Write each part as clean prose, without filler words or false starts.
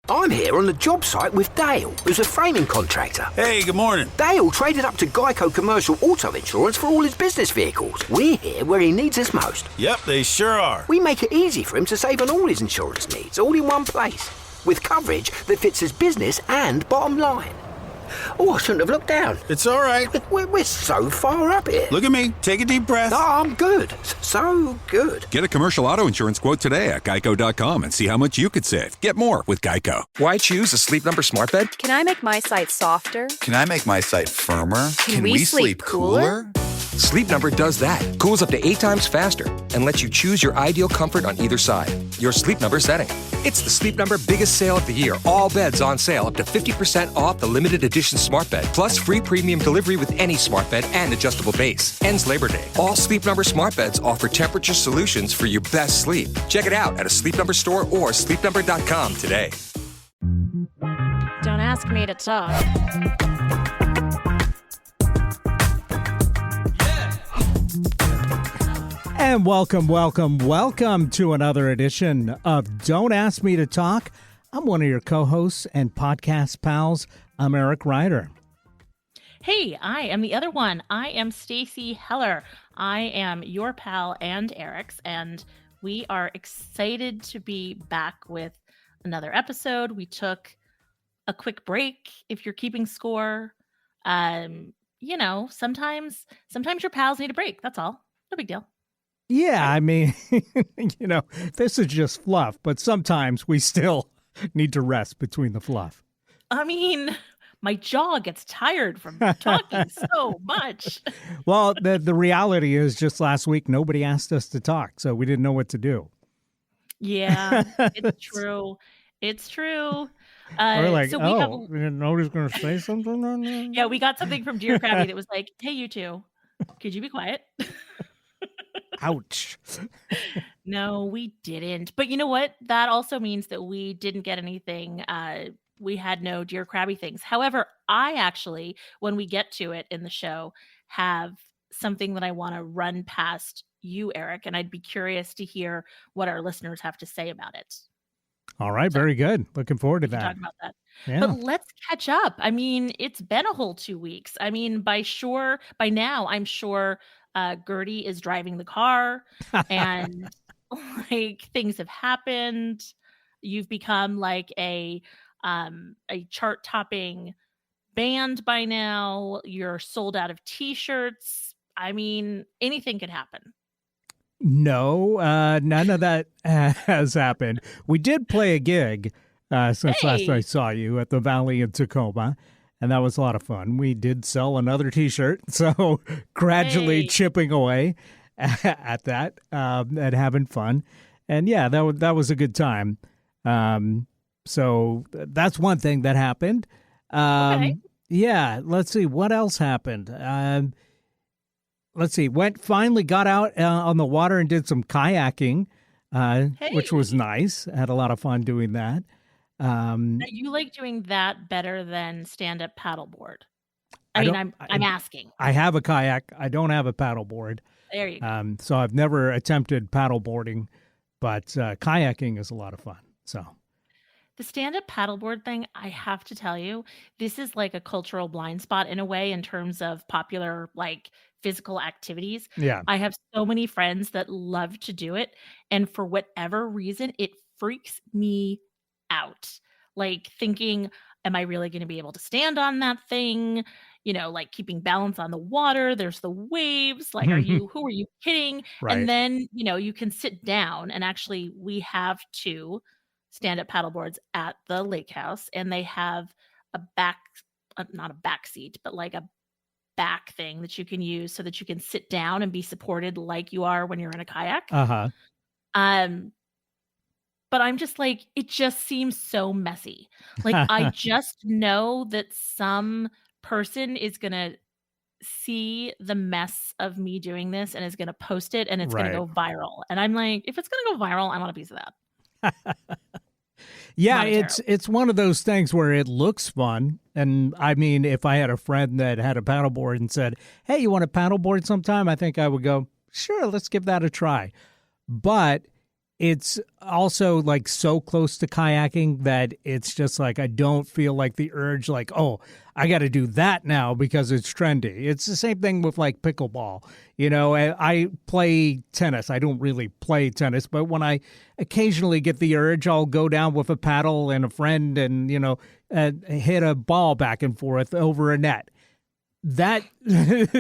I'm here on the job site with Dale, who's a framing contractor. Hey, good morning. Dale traded up to Geico Commercial Auto Insurance for all his business vehicles. We're here where he needs us most. Yep, they sure are. We make it easy for him to save on all his insurance needs, all in one place, with coverage that fits his business and bottom line. Oh, I shouldn't have looked down. It's all right. We're so far up here. Look at me. Take a deep breath. Oh, I'm good. So good. Get a commercial auto insurance quote today at geico.com and see how much you could save. Get more with Geico. Why choose a Sleep Number smart bed? Can I make my site softer? Can I make my site firmer? Can we sleep cooler? Sleep Number does that. Cools up to 8 times faster and lets you choose your ideal comfort on either side. Your Sleep Number setting. It's the Sleep Number biggest sale of the year. All beds on sale up to 50% off the limited edition smart bed. Plus free premium delivery with any smart bed and adjustable base. Ends Labor Day. All Sleep Number smart beds offer temperature solutions for your best sleep. Check it out at a Sleep Number store or sleepnumber.com today. Don't ask me to talk. And welcome to another edition of Don't Ask Me to Talk. I'm one of your co-hosts and podcast pals. I'm Eric Ryder. Hey, I am the other one. I am Stacy Heller. I am your pal and Eric's, and we are excited to be back with another episode. We took a quick break, if you're keeping score. Sometimes your pals need a break. That's all. No big deal. Yeah, I mean, this is just fluff, but sometimes we still need to rest between the fluff. I mean, my jaw gets tired from talking so much. Well, the reality is just last week, nobody asked us to talk, so we didn't know what to do. Yeah, it's true. It's true. We're like, nobody's going to say something on there? Yeah, we got something from Dear Crabby that was like, hey, you two, could you be quiet? Ouch. No, we didn't. But you know what? That also means that we didn't get anything. We had no Dear Crabby things. However, I actually, when we get to it in the show, have something that I want to run past you, Eric, and I'd be curious to hear what our listeners have to say about it. All right, very good. Looking forward to that. Talk about that. Yeah. But let's catch up. I mean, it's been a whole 2 weeks. I mean, by now, I'm sure Gertie is driving the car and like things have happened. You've become like a chart topping band by now. You're sold out of t-shirts. I mean, anything could happen. No, none of that has happened. We did play a gig since last I saw you at the Valley in Tacoma, and that was a lot of fun. We did sell another T-shirt, so gradually chipping away at that and having fun. And yeah, that was a good time. So that's one thing that happened. Okay. Yeah, let's see what else happened. Let's see. Finally got out on the water and did some kayaking, which was nice. I had a lot of fun doing that. You like doing that better than stand-up paddleboard? I'm asking. I have a kayak. I don't have a paddleboard. There you go. So I've never attempted paddleboarding, but kayaking is a lot of fun. So the stand-up paddleboard thing, I have to tell you, this is like a cultural blind spot in a way in terms of popular like physical activities. Yeah. I have so many friends that love to do it, and for whatever reason, it freaks me out. Like thinking, am I really going to be able to stand on that thing? You know, like keeping balance on the water. There's the waves. Like, who are you kidding? Right. And then, you can sit down, and actually we have 2 stand-up paddleboards at the lake house, and they have a not a back seat, but like a back thing that you can use so that you can sit down and be supported like you are when you're in a kayak. Uh-huh. But I'm just like, it just seems so messy. Like, I just know that some person is going to see the mess of me doing this and is going to post it, and it's going to go viral. And I'm like, if it's going to go viral, I want a piece of that. Yeah, it's one of those things where it looks fun. And I mean, if I had a friend that had a paddleboard and said, hey, you want to paddleboard sometime? I think I would go, sure, let's give that a try. But it's also like so close to kayaking that it's just like I don't feel like the urge like, oh, I got to do that now because it's trendy. It's the same thing with like pickleball. I play tennis. I don't really play tennis, but when I occasionally get the urge, I'll go down with a paddle and a friend and, hit a ball back and forth over a net. That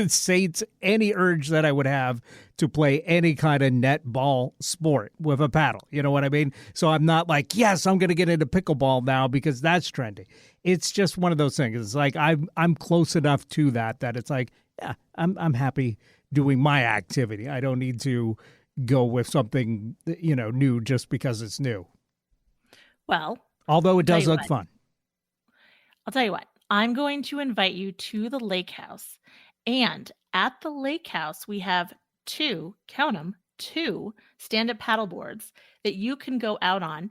sates any urge that I would have to play any kind of net ball sport with a paddle. You know what I mean? So I'm not like, yes, I'm going to get into pickleball now because that's trendy. It's just one of those things. It's like I'm close enough to that it's like, yeah, I'm happy doing my activity. I don't need to go with something, new just because it's new. Well, although it does look fun. I'll tell you what. I'm going to invite you to the lake house. And at the lake house, we have two stand-up paddle boards that you can go out on.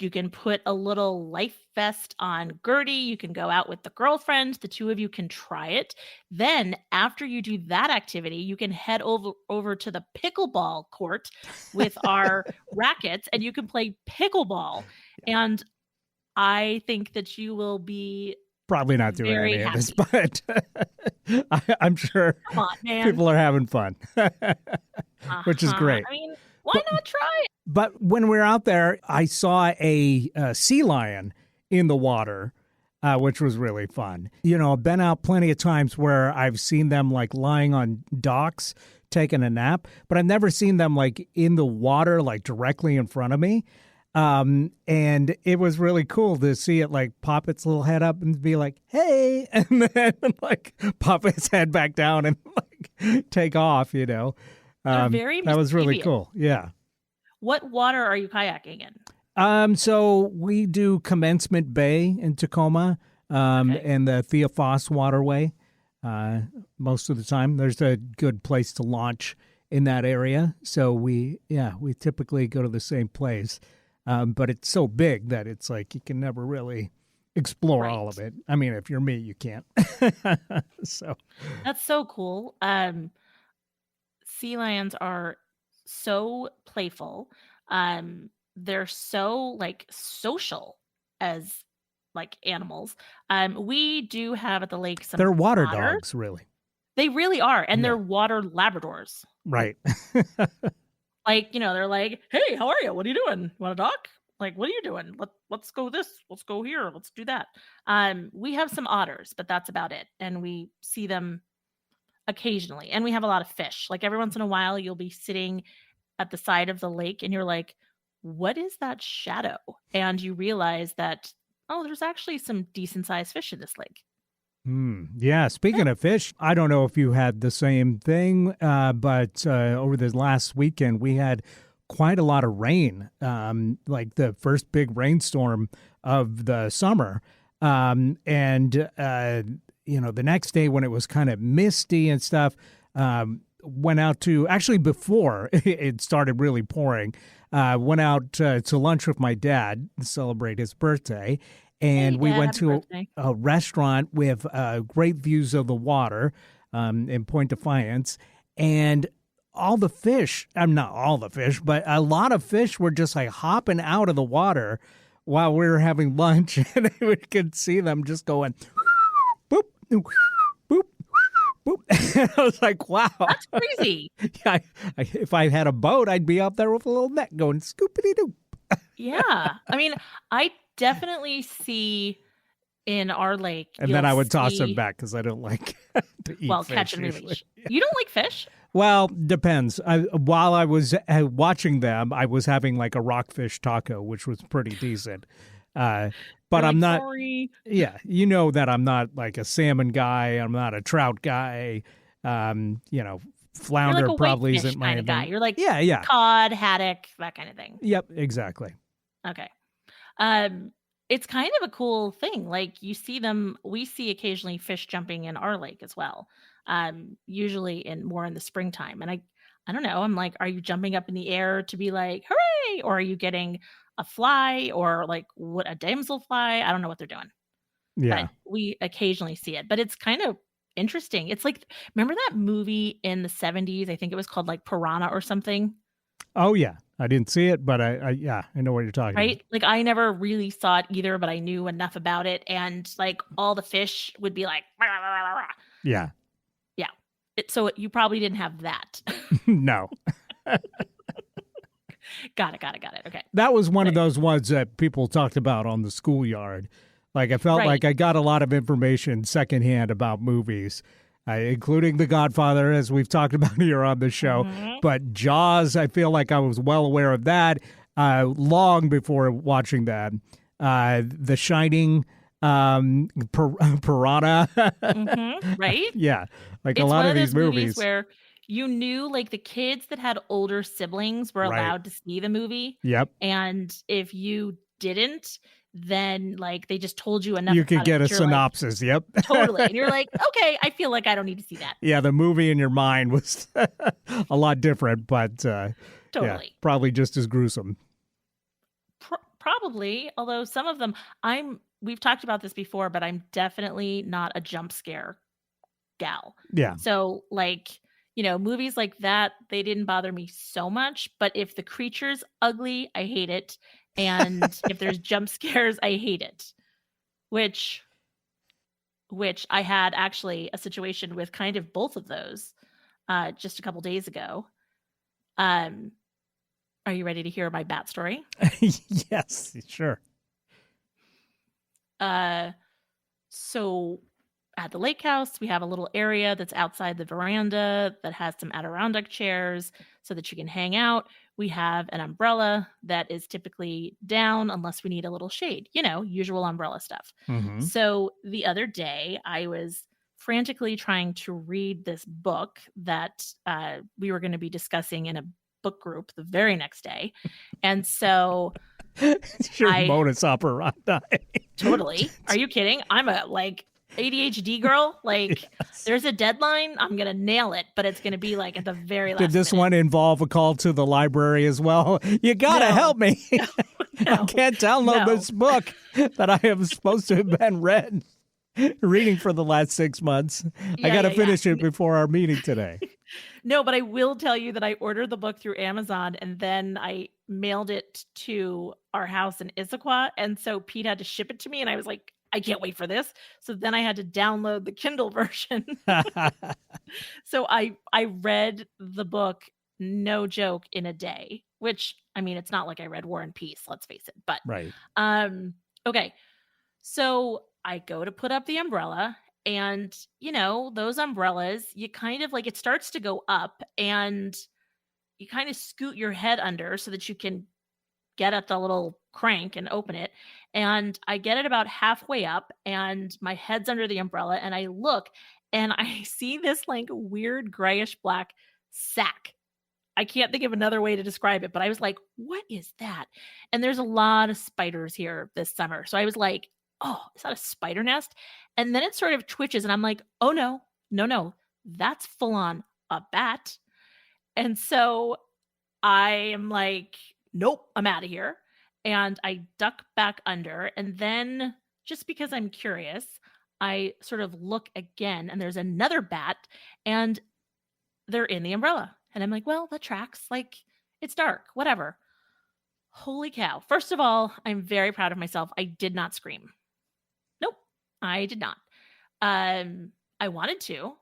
You can put a little life vest on Gertie. You can go out with the girlfriend. The two of you can try it. Then after you do that activity, you can head over to the pickleball court with our rackets and you can play pickleball. And I think that you will be probably not doing very any happy. of this, but I'm sure Come on, man. people are having fun, which is great. I mean, why not try it? But when we were out there, I saw a sea lion in the water, which was really fun. I've been out plenty of times where I've seen them like lying on docks, taking a nap, but I've never seen them like in the water, like directly in front of me. And it was really cool to see it like pop its little head up and be like, hey, and then like pop its head back down and like take off, They're very that was really mischievous. cool. Yeah. What water are you kayaking in? So we do Commencement Bay in Tacoma, and the Theophos waterway. Most of the time there's a good place to launch in that area. So we typically go to the same place. But it's so big that it's like you can never really explore all of it. I mean, if you're me, you can't. So that's so cool. Sea lions are so playful. They're so like social as like animals. We do have at the lake some they're water otters. dogs, really. They really are, and they're water Labradors. Right. Like, they're like, hey, how are you? What are you doing? Want to talk? Like, what are you doing? Let's go this. Let's go here. Let's do that. We have some otters, but that's about it. And we see them occasionally. And we have a lot of fish. Like every once in a while, you'll be sitting at the side of the lake and you're like, what is that shadow? And you realize that, oh, there's actually some decent sized fish in this lake. Yeah, speaking of fish, I don't know if you had the same thing, but over this last weekend, we had quite a lot of rain, like the first big rainstorm of the summer. The next day when it was kind of misty and stuff, went out to, actually before it started really pouring, went out to lunch with my dad to celebrate his birthday. And we went to a restaurant with great views of the water in Point Defiance. And all the fish, not all the fish, but a lot of fish were just like hopping out of the water while we were having lunch. And we could see them just going, boop, boop, boop, boop. And I was like, wow. That's crazy. Yeah, if I had a boat, I'd be out there with a little net going scoopity-doop. Yeah. I mean, I definitely see in our lake. And then I would toss them back because I don't like to eat fish. Catch and usually. release. You don't like fish? Well, depends. While I was watching them, I was having like a rockfish taco, which was pretty decent. But I'm not. Sorry. Yeah, you know that I'm not like a salmon guy. I'm not a trout guy. Flounder You're like a probably whitefish isn't my kind of guy. thing. You're like yeah, cod, haddock, that kind of thing. Yep, exactly. Okay. It's kind of a cool thing. Like we see occasionally fish jumping in our lake as well. Usually more in the springtime. And I don't know. I'm like, are you jumping up in the air to be like, hooray? Or are you getting a fly or like a damsel fly? I don't know what they're doing. Yeah. But we occasionally see it, but it's kind of interesting. It's like, remember that movie in the 70s? I think it was called like Piranha or something. Oh yeah. I didn't see it, but I know what you're talking right? about. Like I never really saw it either, but I knew enough about it. And like all the fish would be like, "Rah, rah, rah, rah." Yeah. Yeah. So you probably didn't have that. No. Got it. Okay. That was one of those ones that people talked about on the schoolyard. Like I felt Right. like I got a lot of information secondhand about movies, including The Godfather, as we've talked about here on the show. Mhm. But Jaws, I feel like I was well aware of that long before watching that. The Shining, Piranha. Right? Yeah, like It's a lot one of these those movies. where you knew like the kids that had older siblings were Right. allowed to see the movie. Yep. And if you didn't, then like they just told you enough. You could about get it a that you're like, synopsis. Yep. totally. And you're like, okay, I feel like I don't need to see that. Yeah, the movie in your mind was a lot different, but yeah, Totally. probably just as gruesome. Probably, although some of them we've talked about this before, but I'm definitely not a jump scare gal. Yeah. So like, movies like that, they didn't bother me so much, but if the creature's ugly, I hate it. And if there's jump scares, I hate it. Which I had actually a situation with kind of both of those just a couple days ago. Are you ready to hear my bat story? Yes, sure. So at the lake house, we have a little area that's outside the veranda that has some Adirondack chairs so that you can hang out. We have an umbrella that is typically down unless we need a little shade, usual umbrella stuff. Mhm. So the other day, I was frantically trying to read this book that we were going to be discussing in a book group the very next day. And so Your modus operandi. totally. Are you kidding? I'm a ADHD girl. There's a deadline. I'm going to nail it, but it's going to be at the very last Did this minute. one involve a call to the library as well? You got to No. help me. No. I can't download No. this book that I am supposed to have been reading for the last 6 months. I got to finish it before our meeting today. No, but I will tell you that I ordered the book through Amazon and then I mailed it to our house in Issaquah. And so Pete had to ship it to me. And I was like, I can't wait for this. So then I had to download the Kindle version. So I read the book, no joke, in a day, which, I mean, it's not like I read War and Peace, let's face it. But Right. okay. So I go to put up the umbrella and, those umbrellas, you kind of it starts to go up and you kind of scoot your head under so that you can get at the little crank and open it. And I get it about halfway up and my head's under the umbrella and I look and I see this weird grayish black sack. I can't think of another way to describe it, but I was like, what is that? And there's a lot of spiders here this summer. So I was like, oh, is that a spider nest? And then it sort of twitches and I'm like, oh no, that's full on a bat. And so I am like, nope, I'm out of here. And I duck back under. And then just because I'm curious, I sort of look again and there's another bat and they're in the umbrella. And I'm like, well, that tracks. It's dark, whatever. Holy cow. First of all, I'm very proud of myself. I did not scream. Nope, I did not. I wanted to.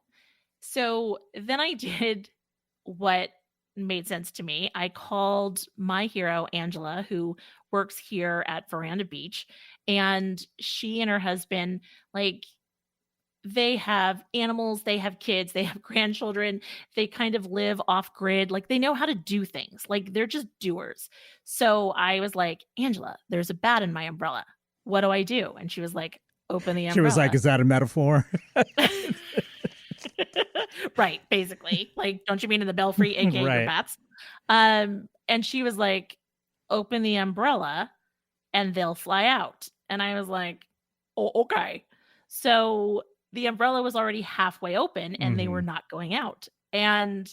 So then I did what made sense to me. I called my hero, Angela, who works here at Veranda Beach, and she and her husband, they have animals, they have kids, they have grandchildren, they kind of live off grid. They know how to do things. They're just doers. So I was like, Angela, there's a bat in my umbrella. What do I do? And she was like, open the umbrella. She was like, is that a metaphor? Right, basically. Don't you mean in the belfry, aka Right. your bats? And she was like, open the umbrella and they'll fly out. And I was like, oh, okay. So the umbrella was already halfway open and they were not going out. And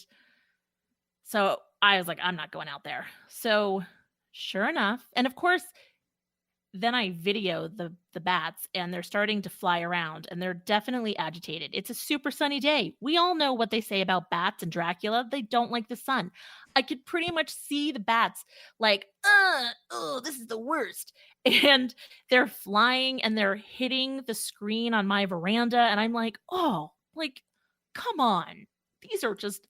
so I was like, I'm not going out there. So sure enough, and of course, then I video the bats, and they're starting to fly around, and they're definitely agitated. It's a super sunny day. We all know what they say about bats and Dracula. They don't like the sun. I could pretty much see the bats like, oh, this is the worst. And they're flying and they're hitting the screen on my veranda. And I'm like, oh, like, come on. These are just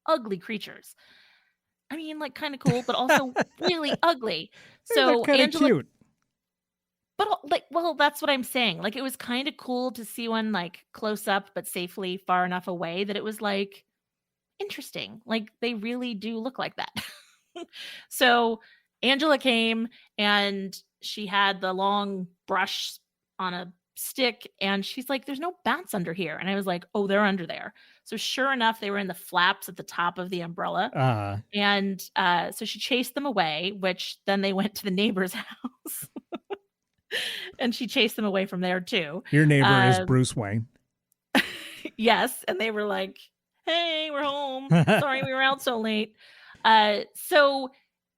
ugly creatures. I mean, like, kind of cool, but also really ugly. So kind of Angela, cute. but like, well, that's what I'm saying. Like, it was kind of cool to see one like close up, but safely far enough away that it was like interesting. Like, they really do look like that. So Angela came and she had the long brush on a stick, and she's like, there's no bats under here. And I was like, oh, they're under there. So sure enough, they were in the flaps at the top of the umbrella. And so she chased them away, which then they went to the neighbor's house. And she chased them away from there too. Your neighbor is Bruce Wayne. Yes. And they were like, hey, we're home. Sorry we were out so late. So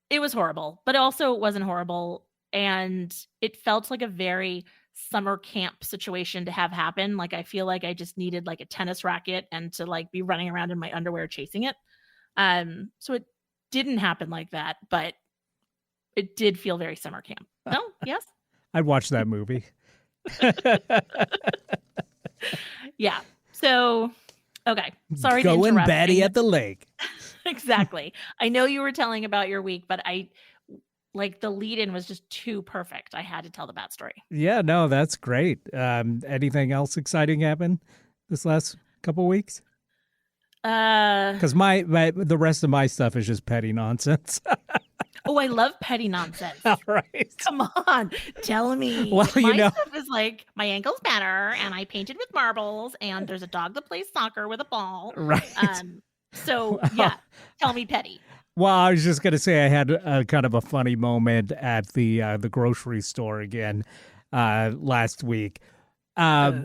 it was horrible, but also it wasn't horrible. And it felt like a very summer camp situation to have happen. Like, I feel like I just needed like a tennis racket and to like be running around in my underwear chasing it. So it didn't happen like that, but it did feel very summer camp. No? Yes? I'd watch that movie. Yeah. So, okay. Sorry Going to interrupt. batty at the lake. Exactly. I know you were telling about your week, but like the lead-in was just too perfect. I had to tell the bat story. Yeah, no, that's great. Anything else exciting happen this last couple weeks? Because the rest of my stuff is just petty nonsense. Oh, I love petty nonsense. All right. Come on, tell me. Well, my stuff is like, my ankle's better, and I painted with marbles, and there's a dog that plays soccer with a ball. Right. So yeah, tell me petty. Well, I was just going to say I had a kind of a funny moment at the grocery store again last week. Well,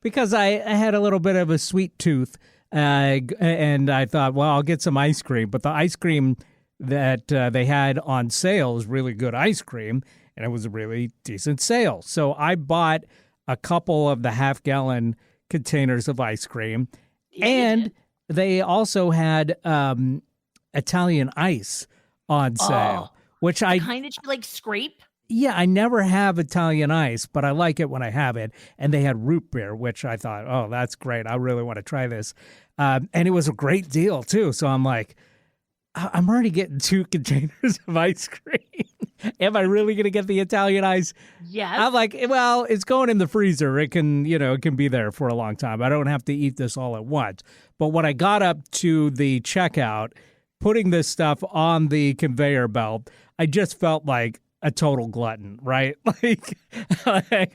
because I had a little bit of a sweet tooth, and I thought, well, I'll get some ice cream. But the ice cream that they had on sale is really good ice cream, and it was a really decent sale. So I bought a couple of the half-gallon containers of ice cream, and they also had Italian ice on sale, which I kind of like scrape. Yeah, I never have Italian ice, but I like it when I have it. And they had root beer, which I thought, oh, that's great. I really want to try this. And it was a great deal, too. So I'm like, I'm already getting 2 containers of ice cream. Am I really going to get the Italian ice? Yes. I'm like, well, it's going in the freezer. It can, it can be there for a long time. I don't have to eat this all at once. But when I got up to the checkout, putting this stuff on the conveyor belt, I just felt like a total glutton, right? Like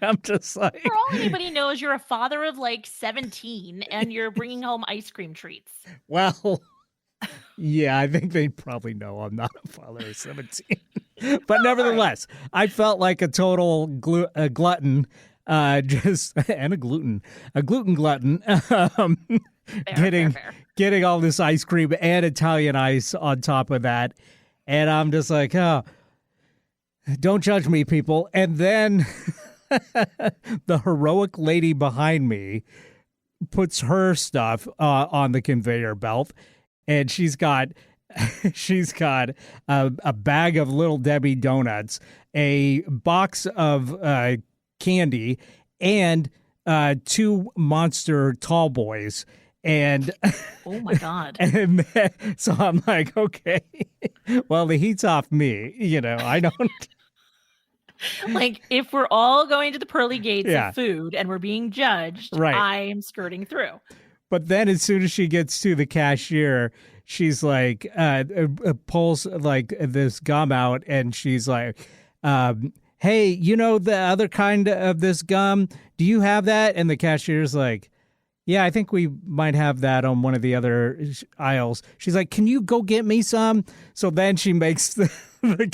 I'm just like... For all anybody knows, you're a father of like 17 and you're bringing home ice cream treats. Well, yeah, I think they probably know I'm not a father of 17. But nevertheless, I felt like a total glutton, and a gluten glutton, getting all this ice cream and Italian ice on top of that. And I'm just like, oh, don't judge me, people. And then the heroic lady behind me puts her stuff on the conveyor belt, and she's got a bag of Little Debbie donuts, a box of candy, and 2 Monster Tall Boys. And oh my God. And so I'm like, okay, well, the heat's off me. I don't. Like, if we're all going to the pearly gates of food and we're being judged, right, I'm skirting through. But then as soon as she gets to the cashier, she's like, pulls like this gum out, and she's like, hey, the other kind of this gum, do you have that? And the cashier's like, yeah, I think we might have that on one of the other aisles. She's like, can you go get me some? So then she makes the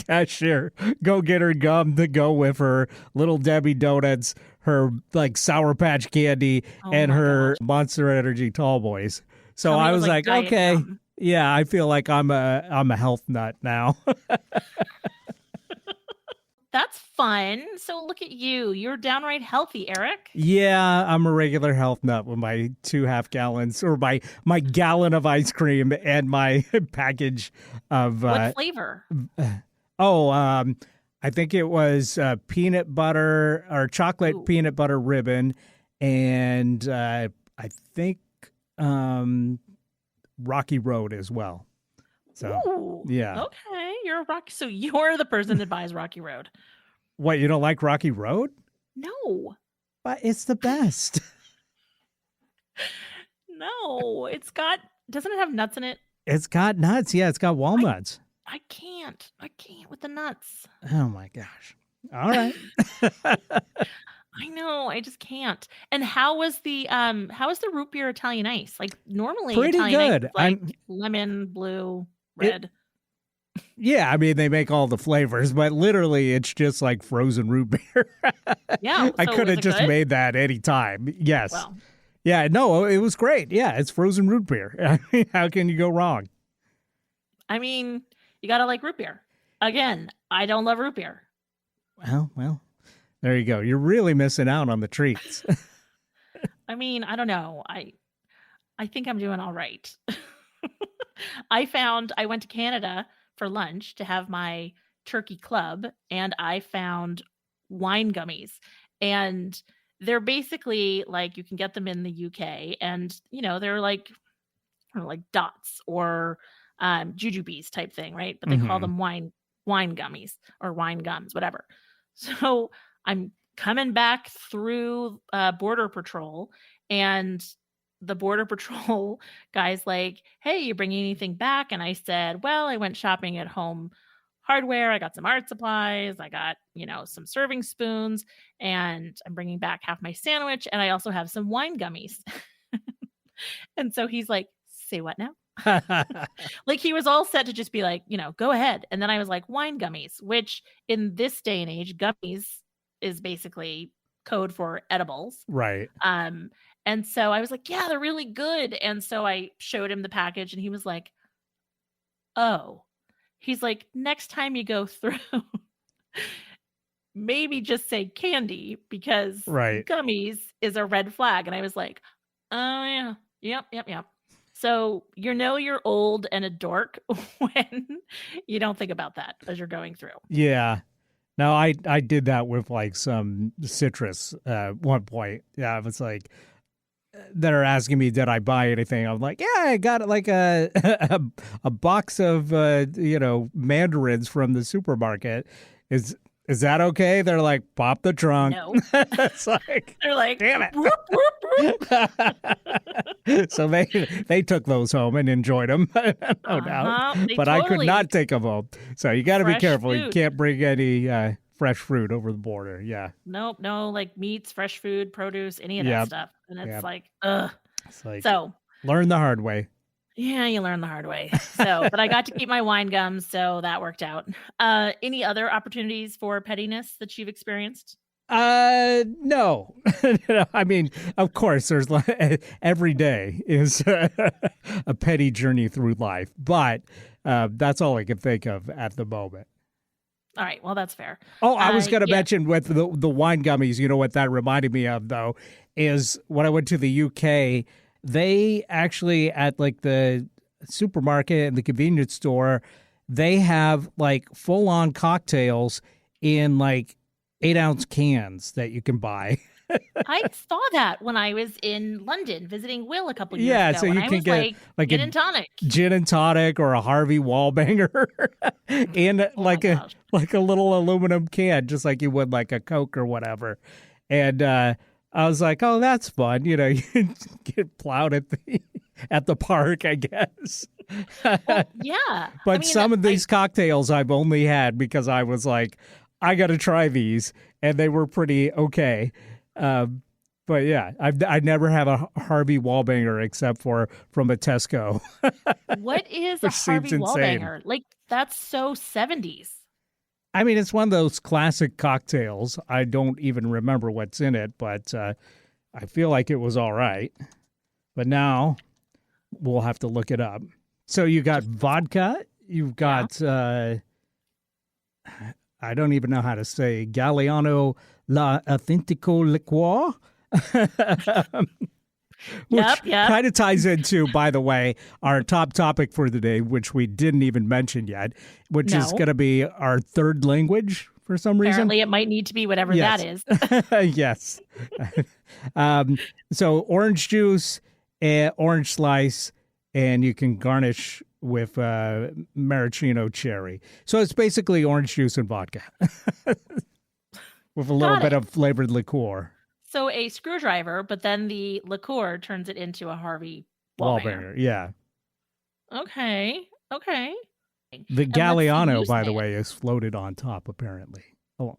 cashier go get her gum to go with her Little Debbie donuts, her like Sour Patch candy, and her Monster Energy Tall Boys. So I was like, okay, yeah, I feel like I'm a health nut now. that's fun. So look at you. You're downright healthy, Eric. Yeah, I'm a regular health nut with my 2.5 gallons or my gallon of ice cream and my package of What flavor? I think it was peanut butter or chocolate peanut butter ribbon, and I think Rocky Road as well. So yeah. Okay, you're a Rocky. So you're the person that buys Rocky Road. What, you don't like Rocky Road? No. But it's the best. No, doesn't it have nuts in it? It's got nuts. Yeah, it's got walnuts. I can't with the nuts. Oh my gosh. All right. I know, I just can't. And how was the root beer Italian ice? Like normally Pretty Italian good. ice is like lemon, blue, red. Yeah, I mean, they make all the flavors, but literally it's just like frozen root beer. Yeah. I so could have was it just good? made that anytime. Yes. Well, Yeah, no, it was great. Yeah, it's frozen root beer. I mean, how can you go wrong? I mean, you gotta like root beer. Again, I don't love root beer. Well, there you go. You're really missing out on the treats. I mean, I don't know. I think I'm doing all right. I went to Canada for lunch to have my turkey club, and I found wine gummies. And they're basically like, you can get them in the UK, and they're like dots or jujubes type thing, right? But they call them wine gummies or wine gums, whatever. So I'm coming back through Border Patrol, and the Border Patrol guy's like, "Hey, you bringing anything back?" And I said, "Well, I went shopping at Home Hardware. I got some art supplies. I got, some serving spoons, and I'm bringing back half my sandwich. And I also have some wine gummies." And so he's like, "Say what now?" Like he was all set to just be like, go ahead. And then I was like, wine gummies, which in this day and age, gummies is basically code for edibles. Right. And so I was like, yeah, they're really good. And so I showed him the package, and he was like, oh, he's like, next time you go through, maybe just say candy, because gummies is a red flag. And I was like, oh yeah, yep. So you're old and a dork when you don't think about that as you're going through. Yeah. No, I did that with like some citrus one point. Yeah, I was like, they're asking me, did I buy anything? I'm like, yeah, I got like a box of mandarins from the supermarket. Is that okay? They're like, pop the trunk. No. It's like, they're like, damn it. Whoop, whoop, whoop. So they took those home and enjoyed them, no doubt. But I could not take them home. So you got to be careful. Food. You can't bring any fresh fruit over the border. Yeah. Nope. No, like meats, fresh food, produce, any of that stuff. And it's like, ugh. It's like, so learn the hard way. Yeah, you learn the hard way. So, but I got to keep my wine gums, so that worked out. Any other opportunities for pettiness that you've experienced? No. I mean, of course, there's every day is a petty journey through life, but that's all I can think of at the moment. All right, well, that's fair. Oh, I was going to mention with the wine gummies, you know what that reminded me of, though, is when I went to the UK, they actually, at like the supermarket and the convenience store, they have like full-on cocktails in like 8-ounce cans that you can buy. I saw that when I was in London visiting Will a couple years ago. Yeah, so you can get like gin and tonic. Gin and tonic or a Harvey Wallbanger in like a little aluminum can, just like you would like a Coke or whatever. And I was like, oh, that's fun. You get plowed at the park, I guess. Well, yeah. But some of these cocktails I've only had because I was like, I got to try these. And they were pretty okay. But yeah, I never have a Harvey Wallbanger except for from a Tesco. What is a Harvey Wallbanger? Like, that's so 70s. I mean, it's one of those classic cocktails. I don't even remember what's in it, but I feel like it was all right. But now we'll have to look it up. So you got vodka. You've got, I I don't even know how to say Galliano La Authentico Liqueur. Which kind of ties into, by the way, our top topic for the day, which we didn't even mention yet, which is going to be our third language for some reason. Apparently it might need to be whatever that is. Yes. So orange juice, orange slice, and you can garnish with maraschino cherry. So it's basically orange juice and vodka with a little bit of flavored liqueur. So a screwdriver, but then the liqueur turns it into a Harvey Wallbanger. Yeah. Okay. The Galliano, by the way, is floated on top, apparently. Oh.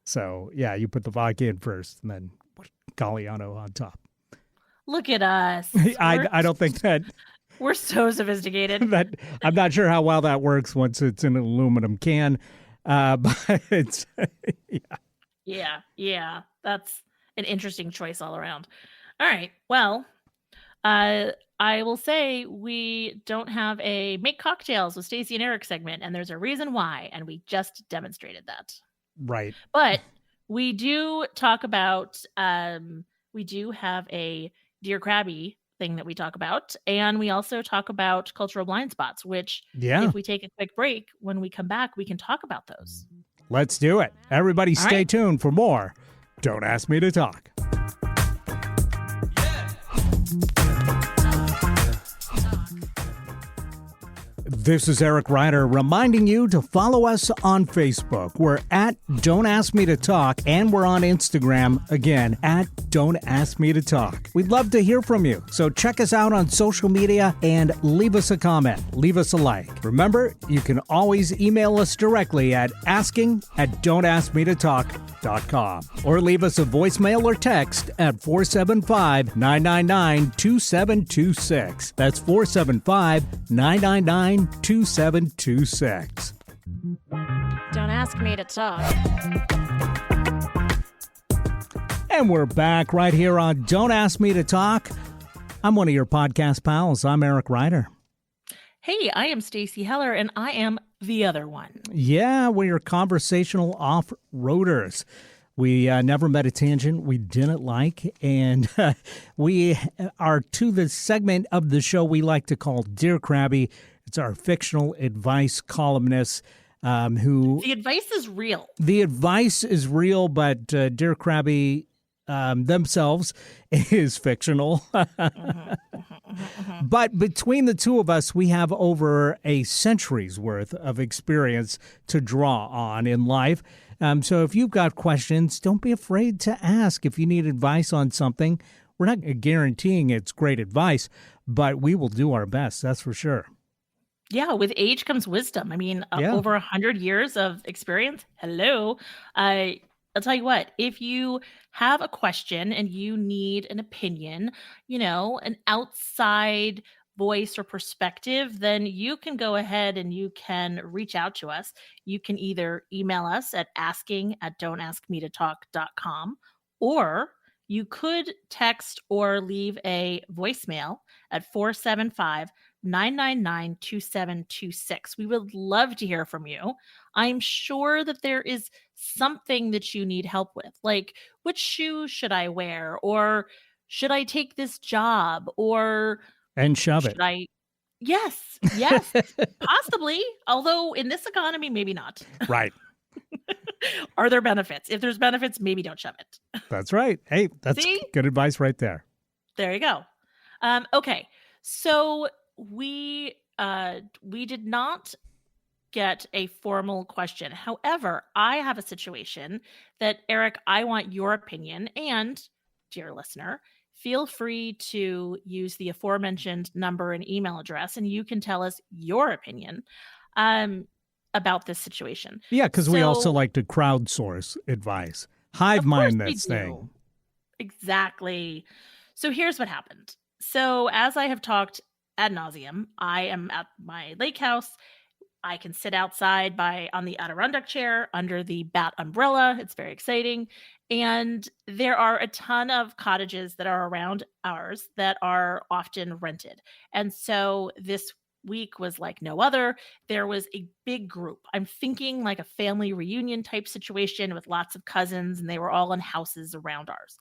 So, yeah, you put the vodka in first and then Galliano on top. Look at us. I don't think that... We're so sophisticated. I'm not sure how well that works once it's in an aluminum can, but it's... Yeah. That's an interesting choice all around. All right. Well, I will say we don't have a Make Cocktails with Stacy and Eric segment, and there's a reason why, and we just demonstrated that. Right. But we do talk about, we do have a Dear Crabby thing that we talk about, and we also talk about Cultural Blindspots, which if we take a quick break, when we come back, we can talk about those. Let's do it. Everybody stay tuned for more Don't Ask Me to Talk. This is Eric Ryder reminding you to follow us on Facebook. We're at Don't Ask Me to Talk, and we're on Instagram, again, at Don't Ask Me to Talk. We'd love to hear from you, so check us out on social media and leave us a comment. Leave us a like. Remember, you can always email us directly at asking@don'taskmetotalk.com or leave us a voicemail or text at 475-999-2726. That's 475-999-2726. Don't ask me to talk. And we're back right here on Don't Ask Me to Talk. I'm one of your podcast pals. I'm Eric Ryder. Hey, I am Stacy Heller, and I am the other one. Yeah, we're conversational off-roaders. We never met a tangent we didn't like, and we are to the segment of the show we like to call Dear Crabby. It's our fictional advice columnist who... The advice is real. The advice is real, but Dear Crabby themselves is fictional. But between the two of us, we have over a century's worth of experience to draw on in life. So if you've got questions, don't be afraid to ask. If you need advice on something, we're not guaranteeing it's great advice, but we will do our best. That's for sure. Yeah, with age comes wisdom. I mean, over 100 years of experience. Hello. I'll tell you what, if you have a question and you need an opinion, an outside voice or perspective, then you can go ahead and you can reach out to us. You can either email us at asking@don'taskmetotalk.com, or you could text or leave a voicemail at 475-999-2726. We would love to hear from you. I'm sure that there is something that you need help with, like which shoe should I wear, or should I take this job, or shove it. Yes, possibly. Although in this economy, maybe not. Right. Are there benefits? If there's benefits, maybe don't shove it. That's right. Hey, that's good advice right there. There you go. Okay. So we did not get a formal question. However, I have a situation that, Eric, I want your opinion, and dear listener, feel free to use the aforementioned number and email address, and you can tell us your opinion about this situation. Yeah, because we also like to crowdsource advice. Hive mind this thing. Exactly. So here's what happened. So as I have talked ad nauseum, I am at my lake house. I can sit outside on the Adirondack chair under the bat umbrella. It's very exciting. And there are a ton of cottages that are around ours that are often rented. And so this week was like no other. There was a big group. I'm thinking like a family reunion type situation with lots of cousins, and they were all in houses around ours.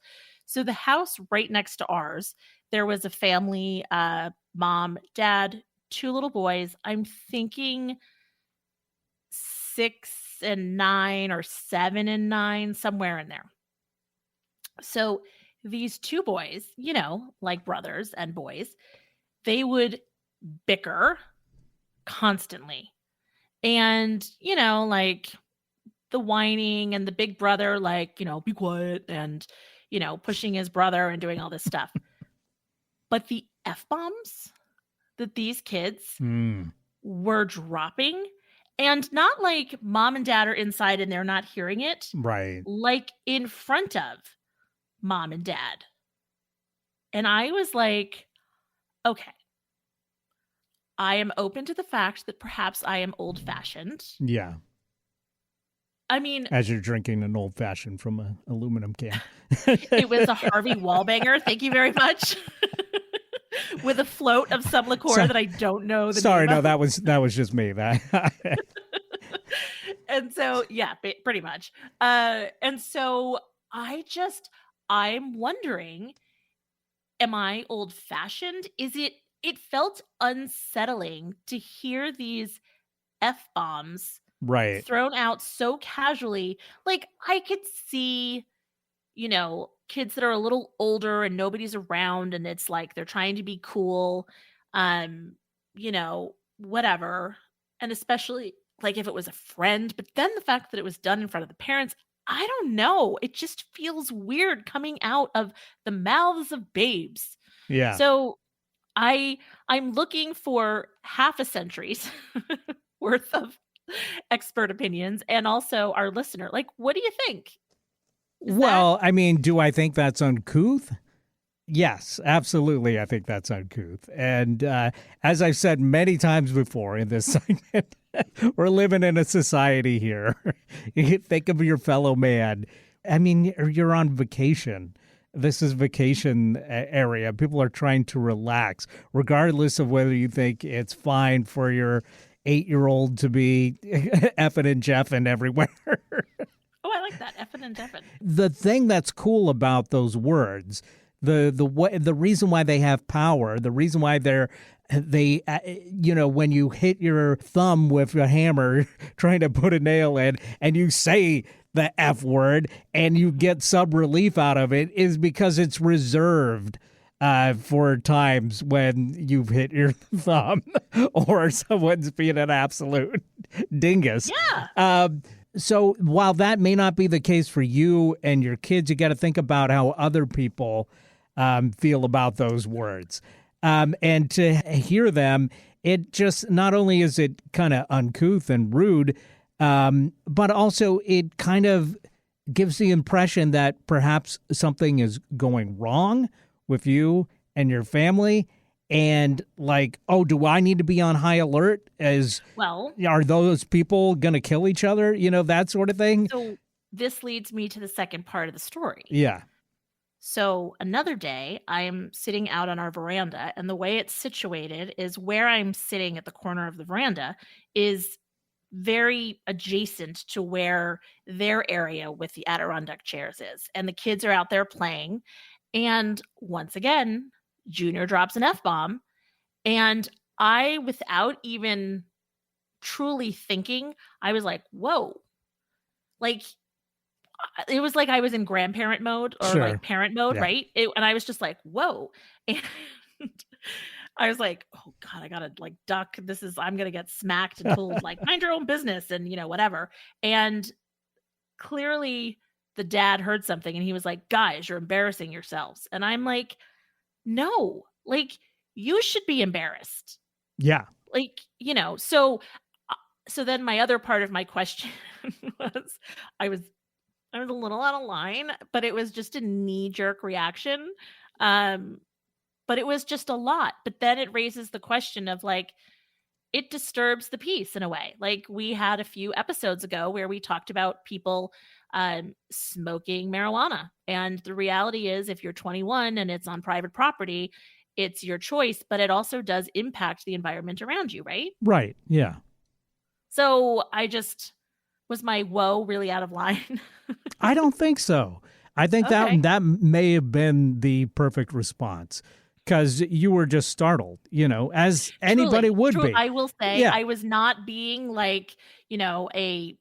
So the house right next to ours, there was a family, mom, dad, 2 little boys. I'm thinking 6 and 9 or 7 and 9, somewhere in there. So these 2 boys, like brothers and boys, they would bicker constantly. And, like the whining and the big brother, like, be quiet and, pushing his brother and doing all this stuff. But the F-bombs that these kids were dropping, and not like mom and dad are inside and they're not hearing it. Right. Like in front of mom and dad. And I was like, okay, I am open to the fact that perhaps I am old-fashioned. Yeah. I mean, as you're drinking an old fashioned from an aluminum can. It was a Harvey Wallbanger. Thank you very much. With a float of some liqueur that I don't know the name no, of. that was just me. And so, yeah, pretty much. And so I'm wondering, am I old fashioned? It felt unsettling to hear these F-bombs right. thrown out so casually. Like I could see, kids that are a little older and nobody's around and it's like they're trying to be cool, whatever. And especially like if it was a friend, but then the fact that it was done in front of the parents, I don't know. It just feels weird coming out of the mouths of babes. Yeah. So I'm looking for half a century's worth of expert opinions and also our listener. Like, what do you think? I mean, do I think that's uncouth? Yes, absolutely. I think that's uncouth. And as I've said many times before in this segment, we're living in a society here. You think of your fellow man. I mean, you're on vacation. This is vacation area. People are trying to relax, regardless of whether you think it's fine for your 8-year-old to be effing and jeffing everywhere. Oh, I like that. Effing and jeffing. The thing that's cool about those words, the reason why they have power, the reason why they when you hit your thumb with a hammer trying to put a nail in and you say the F word and you get some relief out of it is because it's reserved for times when you've hit your thumb or someone's being an absolute dingus. Yeah. So while that may not be the case for you and your kids, you got to think about how other people feel about those words. And to hear them, it just not only is it kind of uncouth and rude, but also it kind of gives the impression that perhaps something is going wrong with you and your family. And like, oh, do I need to be on high alert? Are those people going to kill each other? That sort of thing. So this leads me to the second part of the story. Yeah. So another day, I'm sitting out on our veranda, and the way it's situated is where I'm sitting at the corner of the veranda is very adjacent to where their area with the Adirondack chairs is. And the kids are out there playing. And once again, Junior drops an F-bomb. And I, without even truly thinking, I was like, whoa. Like, it was like I was in grandparent mode or like parent mode, right? And I was just like, whoa. And I was like, oh God, I gotta like duck. I'm gonna get smacked and told like, mind your own business and whatever. And clearly the dad heard something and he was like, guys, you're embarrassing yourselves. And I'm like, no, like you should be embarrassed. Yeah. Like, so then my other part of my question was, I was a little out of line, but it was just a knee-jerk reaction. But it was just a lot. But then it raises the question of like, it disturbs the peace in a way. Like we had a few episodes ago where we talked about people smoking marijuana. And the reality is if you're 21 and it's on private property, it's your choice, but it also does impact the environment around you, right? Right. Yeah. So was my whoa really out of line? I don't think so. I think Okay. that may have been the perfect response because you were just startled, as anybody would be. I will say Yeah. I was not being like, a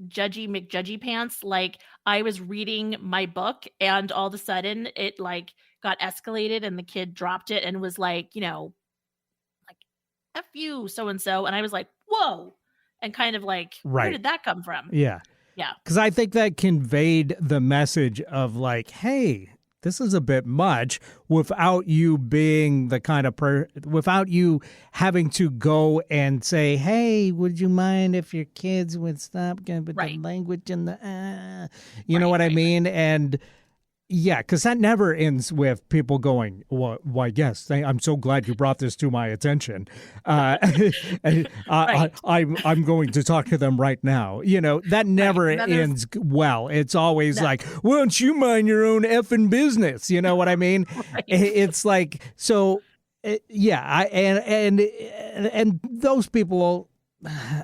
judgy McJudgy pants. Like I was reading my book and all of a sudden it like got escalated and the kid dropped it and was like, like F you so-and-so. And I was like, whoa. And kind of like, where Right. did that come from? Yeah. Yeah. Because I think that conveyed the message of like, hey, this is a bit much without you being the kind of without you having to go and say, hey, would you mind if your kids would stop getting with the language and the, you know what I mean? And yeah, because that never ends with people going, well, why, yes, I'm so glad you brought this to my attention. I'm going to talk to them right now. That never ends well. It's always like, why don't you mind your own effing business? You know what I mean? It's like, so, yeah, and those people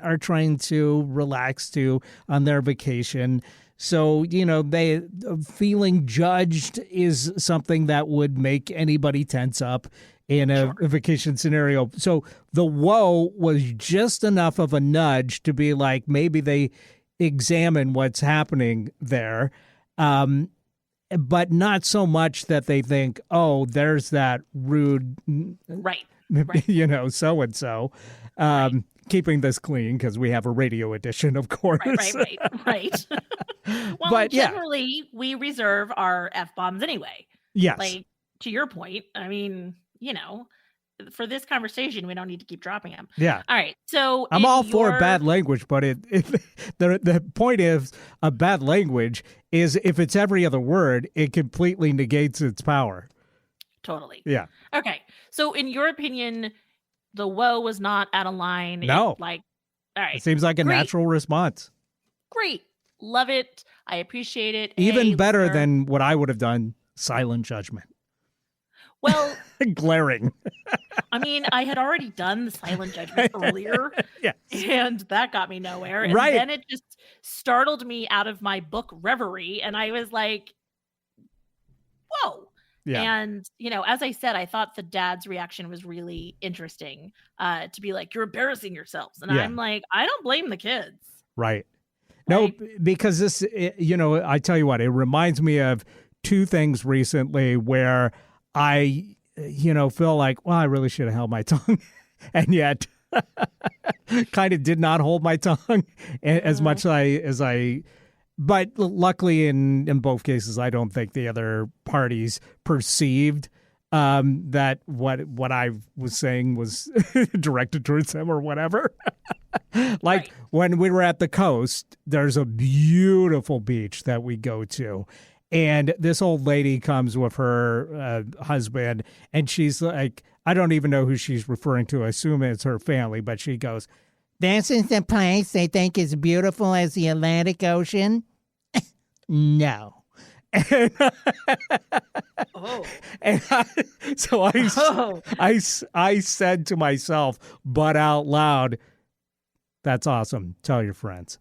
are trying to relax too on their vacation. So, they feeling judged is something that would make anybody tense up in a vacation scenario. So the whoa was just enough of a nudge to be like, maybe they examine what's happening there. But not so much that they think, oh, there's that rude, so-and-so. Keeping this clean because we have a radio edition, of course. Right. Well, but generally, we reserve our F-bombs anyway. Yes. Like, to your point, I mean, for this conversation, we don't need to keep dropping them. Yeah. All right. So I'm all for bad language, but the point is a bad language is if it's every other word, it completely negates its power. Totally. Yeah. Okay. So in your opinion, the whoa was not out of line. No. All right. It seems like a natural response. Great. Love it. I appreciate it. Even better than what I would have done, silent judgment. Well, glaring. I mean, I had already done the silent judgment earlier. Yes. And that got me nowhere. And then it just startled me out of my book reverie. And I was like, whoa. Yeah. And, as I said, I thought the dad's reaction was really interesting to be like, you're embarrassing yourselves. And I'm like, I don't blame the kids. Right. No, because this, I tell you what, it reminds me of two things recently where I, feel like, well, I really should have held my tongue. And yet kind of did not hold my tongue as much as I. But luckily, in both cases, I don't think the other parties perceived that what I was saying was directed towards them or whatever. When we were at the coast, there's a beautiful beach that we go to. And this old lady comes with her husband, and she's like, I don't even know who she's referring to. I assume it's her family, but she goes, this is the place they think is beautiful as the Atlantic Ocean? No. And, I said to myself, but out loud, that's awesome. Tell your friends.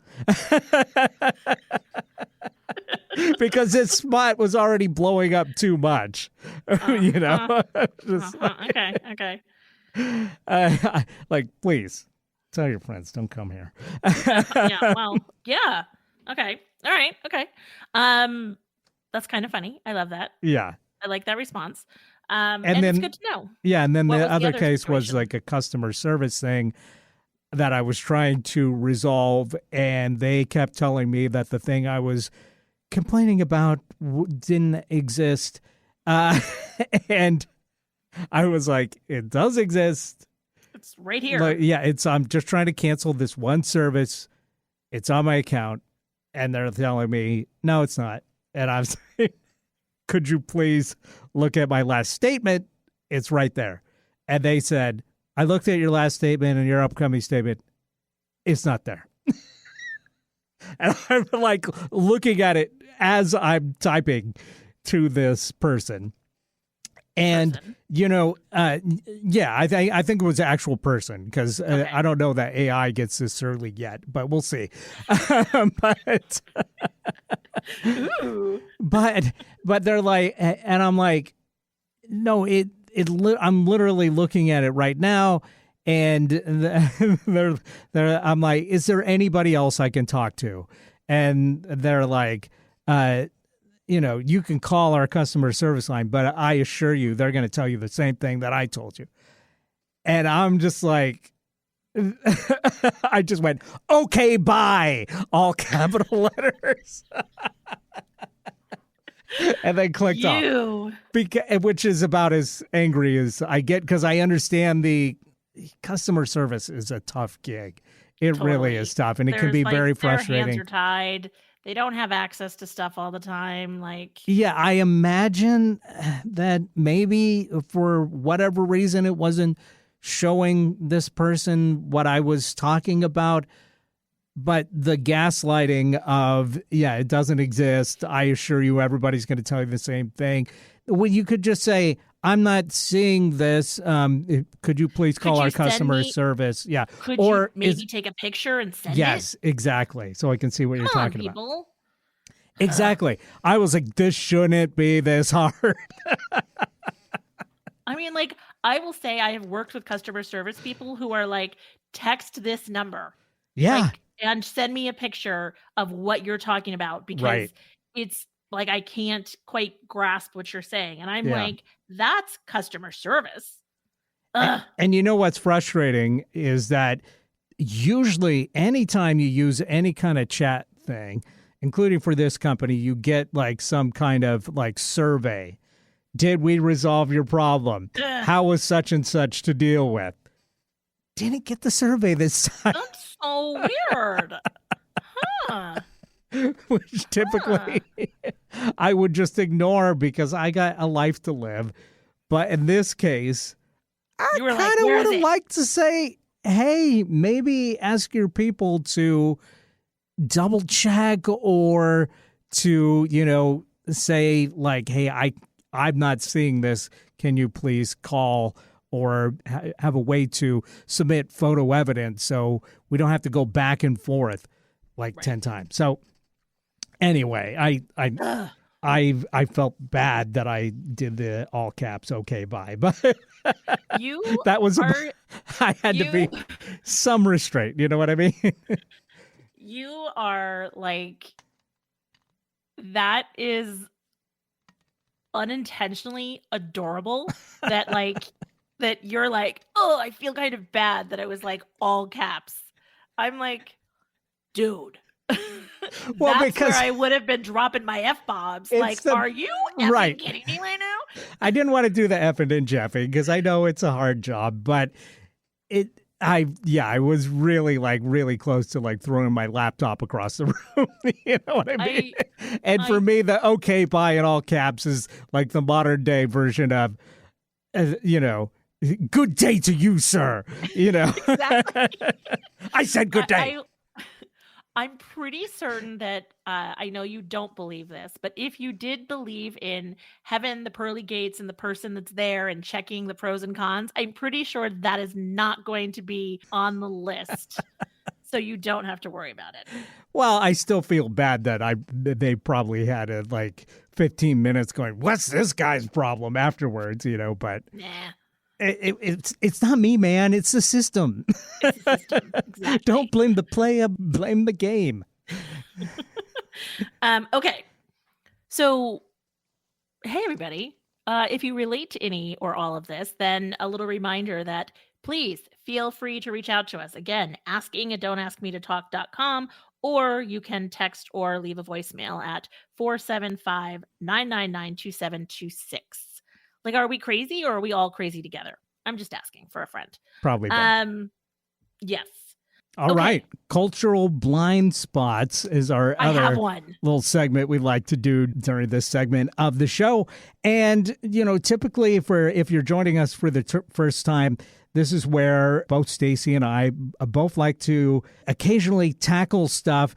Because this spot was already blowing up too much. Okay. Please tell your friends, don't come here. Yeah. Okay. All right. Okay. That's kind of funny. I love that. Yeah. I like that response. And then, it's good to know. Yeah. And then What the was other case situation? was like a customer service thing that I was trying to resolve. And they kept telling me that the thing I was complaining about didn't exist. And I was like, it does exist. It's right here. I'm just trying to cancel this one service. It's on my account. And they're telling me, no, it's not. And I'm saying, could you please look at my last statement? It's right there. And they said, I looked at your last statement and your upcoming statement. It's not there. And I'm like looking at it as I'm typing to this person. And, Person. yeah, I think it was an actual person because I don't know that AI gets this early yet, but we'll see. but, Ooh. but they're like, and I'm like, no, I'm literally looking at it right now. And I'm like, is there anybody else I can talk to? And they're like, you can call our customer service line, but I assure you, they're going to tell you the same thing that I told you. And I'm just like, I just went, okay, bye, all capital letters. And then clicked off. Which is about as angry as I get because I understand the customer service is a tough gig. It really is tough, and it can be very frustrating. Their hands are tied. They don't have access to stuff all the time. Yeah, I imagine that maybe for whatever reason it wasn't showing this person what I was talking about. But the gaslighting of, it doesn't exist. I assure you, everybody's going to tell you the same thing. Well, you could just say, I'm not seeing this. Could you please call our customer service? Yeah. Could you maybe take a picture and send it? Yes, exactly. So I can see what you're talking about. Exactly. I was like, this shouldn't be this hard. I mean, I will say I have worked with customer service people who are like, text this number. Yeah. And send me a picture of what you're talking about because it's like I can't quite grasp what you're saying. And I'm like, that's customer service. And you know what's frustrating is that usually anytime you use any kind of chat thing, including for this company, you get some kind of survey. Did we resolve your problem? How was such and such to deal with? Didn't get the survey this time. That's so weird. Huh. Which typically I would just ignore because I got a life to live. But in this case, I kind of would have liked to say, hey, maybe ask your people to double check or to, say hey, I'm not seeing this. Can you please call or have a way to submit photo evidence so we don't have to go back and forth 10 times. So anyway, I felt bad that I did the all caps okay bye, but I had to be some restraint. You know what I mean? You are that is unintentionally adorable that that you're oh, I feel kind of bad that it was all caps. I'm like, dude. Well, that's because where I would have been dropping my F-bombs. Are you effing kidding me right now? I didn't want to do the effing and jeffing because I know it's a hard job, but I was really really close to throwing my laptop across the room. You know what I mean? For me, the okay bye in all caps is the modern day version of, good day to you, sir. Exactly. I said good day. I'm pretty certain that I know you don't believe this, but if you did believe in heaven, the pearly gates, and the person that's there and checking the pros and cons, I'm pretty sure that is not going to be on the list. So you don't have to worry about it. Well, I still feel bad that they probably had 15 minutes going, what's this guy's problem afterwards, but nah. It's not me, man. It's the system. It's the system. Exactly. Don't blame the player, blame the game. Okay. So, hey, everybody. If you relate to any or all of this, then a little reminder that please feel free to reach out to us. Again, asking@don'taskmetotalk.com, or you can text or leave a voicemail at 475-999-2726. Are we crazy or are we all crazy together? I'm just asking for a friend. Probably both. Yes. All right. Cultural Blindspots is our other little segment we like to do during this segment of the show. And, typically if you're joining us for the first time, this is where both Stacy and I both like to occasionally tackle stuff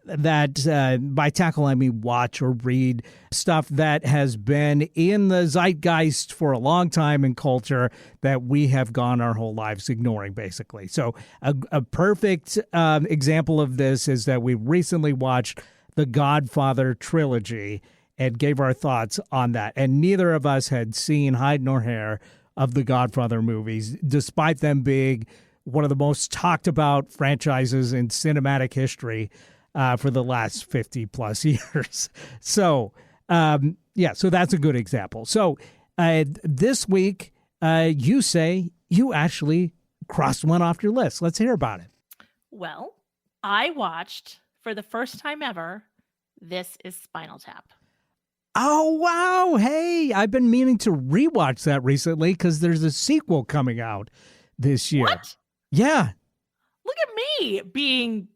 that by tackle, I mean watch or read stuff that has been in the zeitgeist for a long time in culture that we have gone our whole lives ignoring, basically. So a perfect example of this is that we recently watched the Godfather trilogy and gave our thoughts on that. And neither of us had seen hide nor hair of the Godfather movies, despite them being one of the most talked about franchises in cinematic history for the last 50 plus years. So, so that's a good example. So this week, you say you actually crossed one off your list. Let's hear about it. Well, I watched for the first time ever, This is Spinal Tap. Oh, wow. Hey, I've been meaning to rewatch that recently because there's a sequel coming out this year. What? Yeah. Look at me being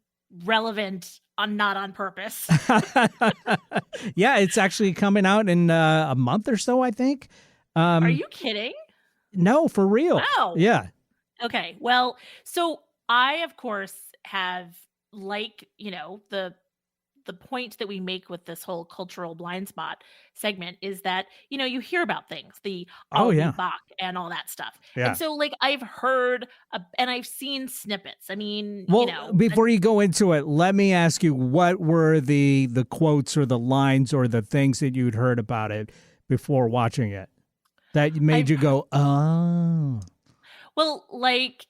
relevant not on purpose. Yeah, it's actually coming out in a month or so, I think. Are you kidding? No, for real. Wow. Yeah. Okay. Well, so I, of course, have the point that we make with this whole cultural blind spot segment is that, you hear about things, the Bach and all that stuff. Yeah. And so I've heard and I've seen snippets. I mean, well, before you go into it, let me ask you, what were the quotes or the lines or the things that you'd heard about it before watching it that made you go, oh? Well, like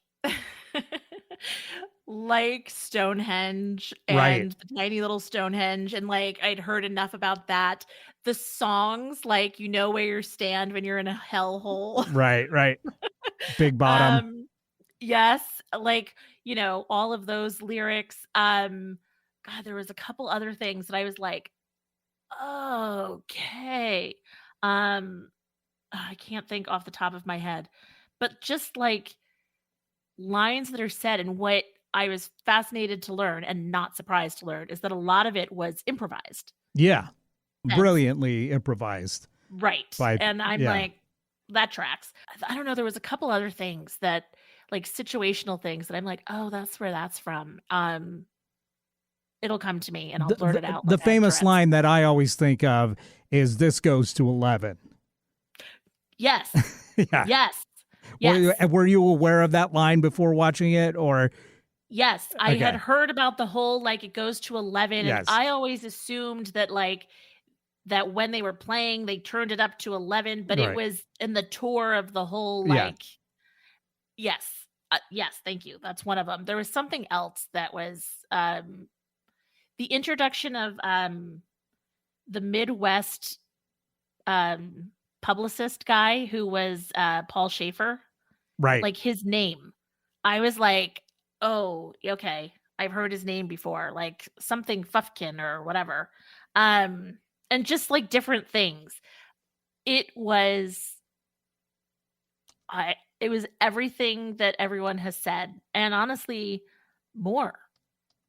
Stonehenge and Right. the tiny little Stonehenge, and I'd heard enough about that. The songs, you know where you stand when you're in a hellhole. Right. Big Bottom. Yes, all of those lyrics. God, there was a couple other things that I was like, okay. I can't think off the top of my head, but just lines that are said, and what I was fascinated to learn and not surprised to learn is that a lot of it was improvised. Yeah. Brilliantly improvised. Right. And I'm like, that tracks. I don't know. There was a couple other things that situational things that I'm like, oh, that's where that's from. It'll come to me and I'll blurt it out. The famous line that I always think of is "This goes to 11." Yes. Yeah. Yes. Yes. Were you aware of that line before watching it, or? Yes, I had heard about the whole it goes to 11, Yes. and I always assumed that that when they were playing they turned it up to 11, but Right. it was in the tour of the whole yes, thank you. That's one of them. There was something else that was the introduction of the Midwest publicist guy who was Paul Schaefer. Right. His name. I was like, oh, okay. I've heard his name before, something Fufkin or whatever. And just different things. It was everything that everyone has said. And honestly, more.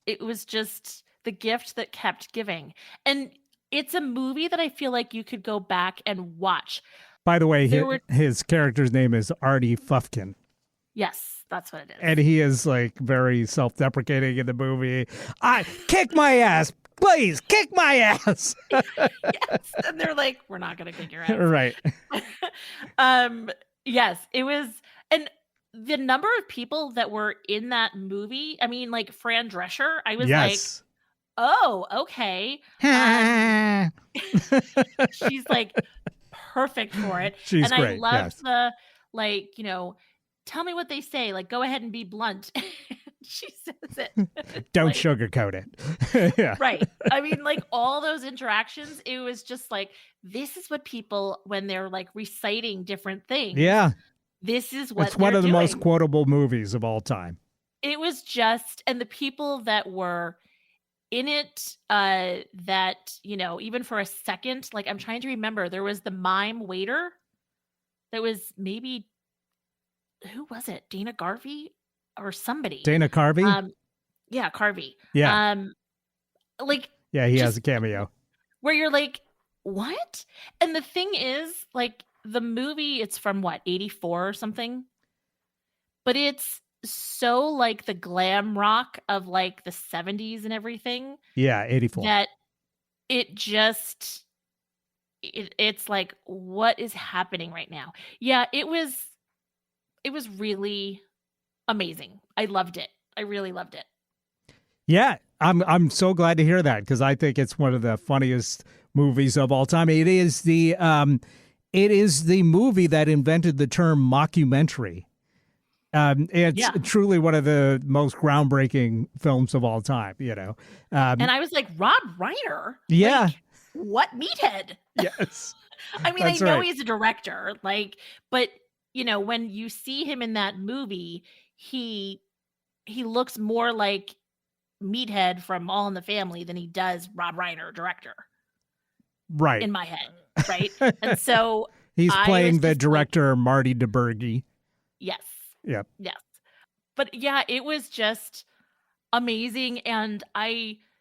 It was just the gift that kept giving. And it's a movie that I feel like you could go back and watch. By the way, his character's name is Artie Fufkin. Yes, that's what it is. And he is very self-deprecating in the movie. I kick my ass, please kick my ass. Yes, and they're like, we're not gonna kick your ass, Right? Yes, it was, and the number of people that were in that movie. I mean, Fran Drescher. I was Yes. oh, okay. She's perfect for it. She's and great. I loved Yes. the tell me what they say. Go ahead and be blunt. She says it. Don't sugarcoat it. Yeah. Right. I mean, all those interactions, it was just this is what people, when they're reciting different things. Yeah. This is what it's one of the doing. most quotable movies of all time. It was just, and the people that were in it, that, even for a second, I'm trying to remember, there was the mime waiter that was maybe, who was it? Dana Garvey or somebody? Dana Carvey? Yeah, Carvey. Yeah. Yeah, he has a cameo. Where you're what? And the thing is, the movie, it's from what, 84 or something? But it's so like the glam rock of like the 70s and everything Yeah, 84. that it just it's like, what is happening right now? Yeah, it was really amazing. I loved it. I really loved it. Yeah, I'm so glad to hear that because I think it's one of the funniest movies of all time. It is the movie that invented the term mockumentary. It's truly one of the most groundbreaking films of all time, you know. And I was like, Rob Reiner? Yeah. Like, what meathead? Yes. I mean, That's I know right. he's a director, like, but you know, when you see him in that movie, he looks more like Meathead from All in the Family than he does Rob Reiner, director. Right. In my head, right? And so he's playing the like, director Marty DeBurgi. yes. Yep. Yes. But yeah, it was just amazing. And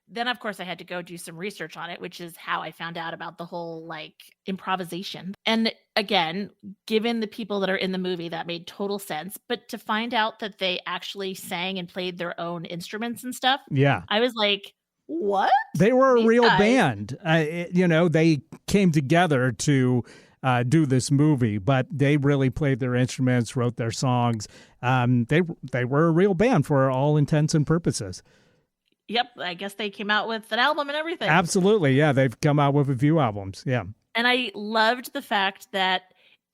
then of course I had to go do some research on it, which is how I found out about the whole like improvisation. And again, given the people that are in the movie, that made total sense. But to find out that they actually sang and played their own instruments and stuff, Yeah. I was like, what? They were a real guys? band. You know, they came together to do this movie, but they really played their instruments, wrote their songs. They were a real band for all intents and purposes. Yep, I guess they came out with an album and everything. Absolutely, yeah. They've come out with a few albums, yeah. And I loved the fact that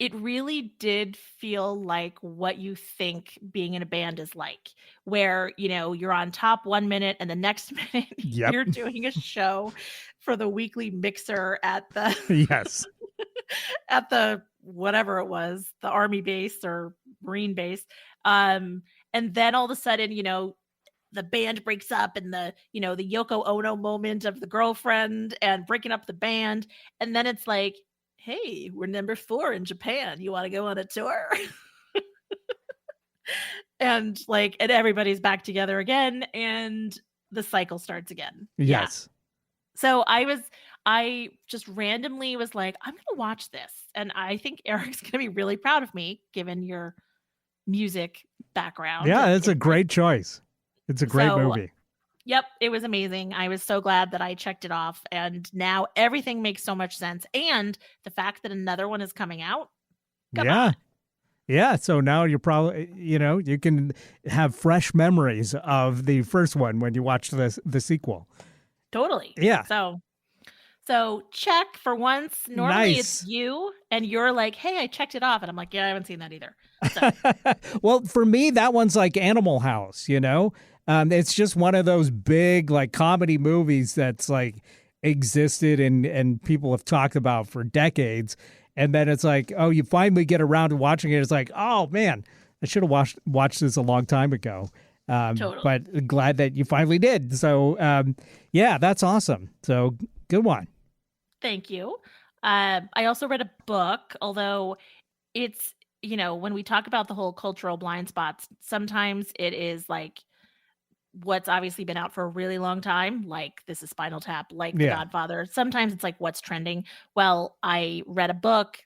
it really did feel like what you think being in a band is like, where, you know, you're on top 1 minute and the next minute Yep. you're doing a show for the weekly mixer at the Yes. at the whatever it was, the Army base or Marine base. And then all of a sudden, you know, the band breaks up and the Yoko Ono moment of the girlfriend and breaking up the band. And then it's like, hey, we're number 4 in Japan. You want to go on a tour? and everybody's back together again and the cycle starts again. Yes. Yeah. So I just randomly was like, I'm going to watch this. And I think Eric's going to be really proud of me given your music background. Yeah, it's a great choice. It's a great movie. Yep, it was amazing. I was so glad that I checked it off. And now everything makes so much sense. And the fact that another one is coming out. Come on. Yeah, so now you're probably, you know, you can have fresh memories of the first one when you watch the sequel. Totally. Yeah. So check for once. Normally Nice. It's you and you're like, hey, I checked it off. And I'm like, yeah, I haven't seen that either. So. Well, for me, that one's like Animal House, you know? It's just one of those big like comedy movies that's like existed and people have talked about for decades. And then it's like, oh, you finally get around to watching it. It's like, oh, man, I should have watched this a long time ago. Totally. But glad that you finally did. So, yeah, that's awesome. So good one. Thank you. I also read a book, although it's, you know, when we talk about the whole cultural blind spots, sometimes it is like what's obviously been out for a really long time, like This is Spinal Tap, like The Godfather. Sometimes it's like what's trending. Well, I read the book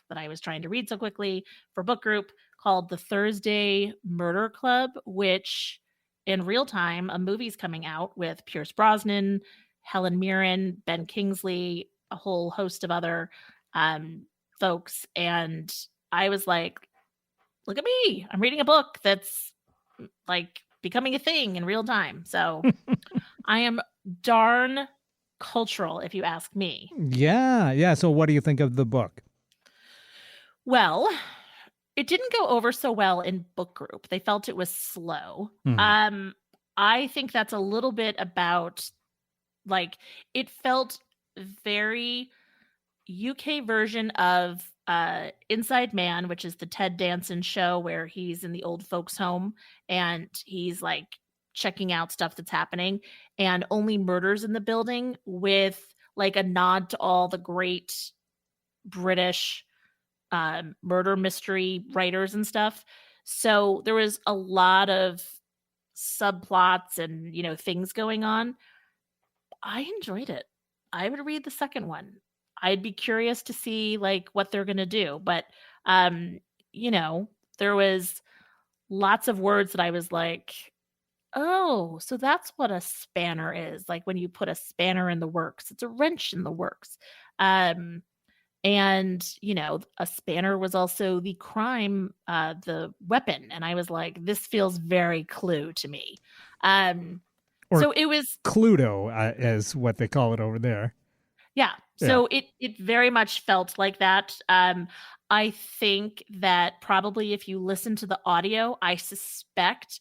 that I was trying to read so quickly for book group called The Thursday Murder Club, which in real time, a movie's coming out with Pierce Brosnan, Helen Mirren, Ben Kingsley, a whole host of other folks. And I was like, look at me. I'm reading a book that's like becoming a thing in real time. So I am darn cultural, if you ask me. Yeah. So what do you think of the book? Well, it didn't go over so well in book group. They felt it was slow. Mm-hmm. I think that's a little bit about like it felt very UK version of Inside Man, which is the Ted Danson show where he's in the old folks home and he's like checking out stuff that's happening and only murders in the building with like a nod to all the great British murder mystery writers and stuff. So there was a lot of subplots and, you know, things going on. I enjoyed it. I would read the second one. I'd be curious to see like what they're going to do. But, you know, there was lots of words that I was like, oh, so that's what a spanner is. Like when you put a spanner in the works, it's a wrench in the works. And, a spanner was also the crime, the weapon. And I was like, this feels very Clue to me. Or so it was Cluedo, is what they call it over there. Yeah. So it very much felt like that. I think that probably if you listen to the audio, I suspect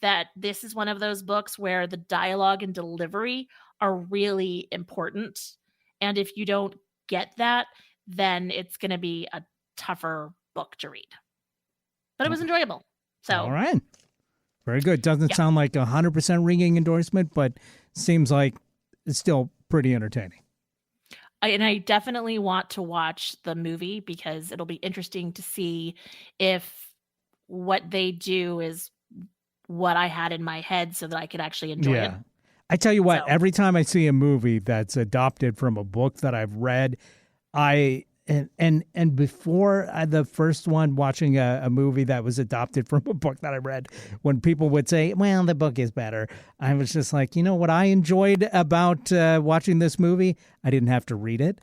that this is one of those books where the dialogue and delivery are really important. And if you don't get that, then it's going to be a tougher book to read. But it was enjoyable. So all right. Very good. Doesn't sound like 100% ringing endorsement, but seems like it's still pretty entertaining. And I definitely want to watch the movie because it'll be interesting to see if what they do is what I had in my head so that I could actually enjoy it. I tell you what, every time I see a movie that's adopted from a book that I've read, and before the first one, watching a movie that was adopted from a book that I read, when people would say, well, the book is better, I was just like, you know what I enjoyed about watching this movie? I didn't have to read it.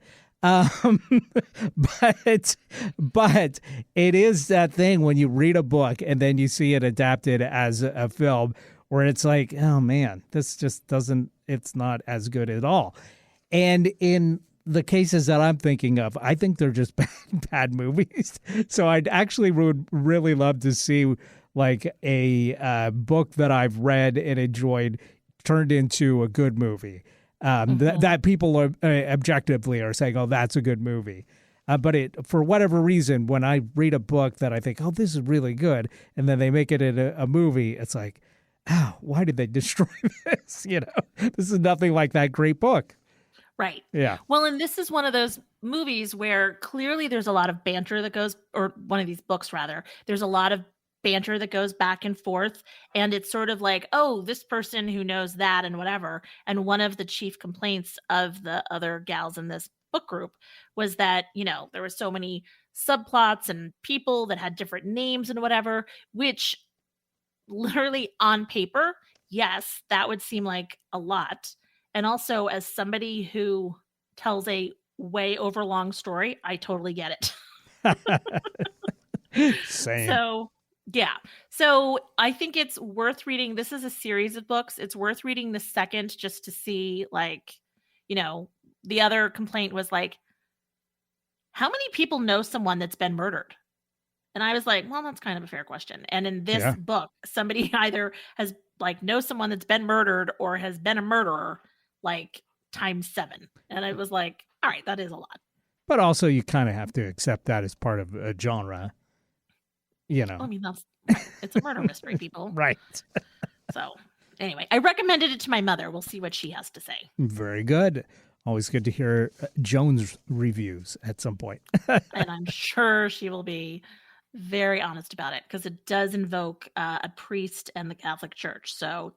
But it is that thing when you read a book and then you see it adapted as a film where it's like, oh man, this just doesn't, it's not as good at all. And in the cases that I'm thinking of, I think they're just bad movies. So I'd actually would really love to see like a book that I've read and enjoyed turned into a good movie. That people are objectively are saying, oh, that's a good movie. But for whatever reason, when I read a book that I think, oh, this is really good, and then they make it into a movie, it's like, oh, why did they destroy this? This is nothing like that great book. Right. Yeah. Well, and this is one of those movies where clearly there's a lot of banter that goes, or one of these books rather, there's a lot of banter that goes back and forth. And it's sort of like, oh, this person who knows that and whatever. And one of the chief complaints of the other gals in this book group was that, there were so many subplots and people that had different names and whatever, which literally on paper, yes, that would seem like a lot. And also, as somebody who tells a way overlong story, I totally get it. Same. So, yeah. So I think it's worth reading. This is a series of books. It's worth reading the second just to see, the other complaint was like, how many people know someone that's been murdered? And I was like, well, that's kind of a fair question. And in this book, somebody either has knows someone that's been murdered or has been a murderer, times 7. And I was like, all right, that is a lot. But also you kind of have to accept that as part of a genre, I mean, it's a murder mystery, people. Right. So anyway, I recommended it to my mother. We'll see what she has to say. Very good. Always good to hear Joan's reviews at some point. And I'm sure she will be very honest about it because it does invoke a priest and the Catholic Church. So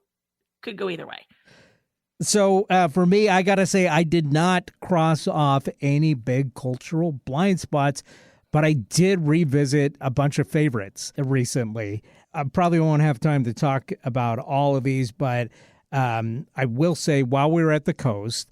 could go either way. So for me, I got to say, I did not cross off any big cultural blind spots, but I did revisit a bunch of favorites recently. I probably won't have time to talk about all of these, but I will say while we were at the coast,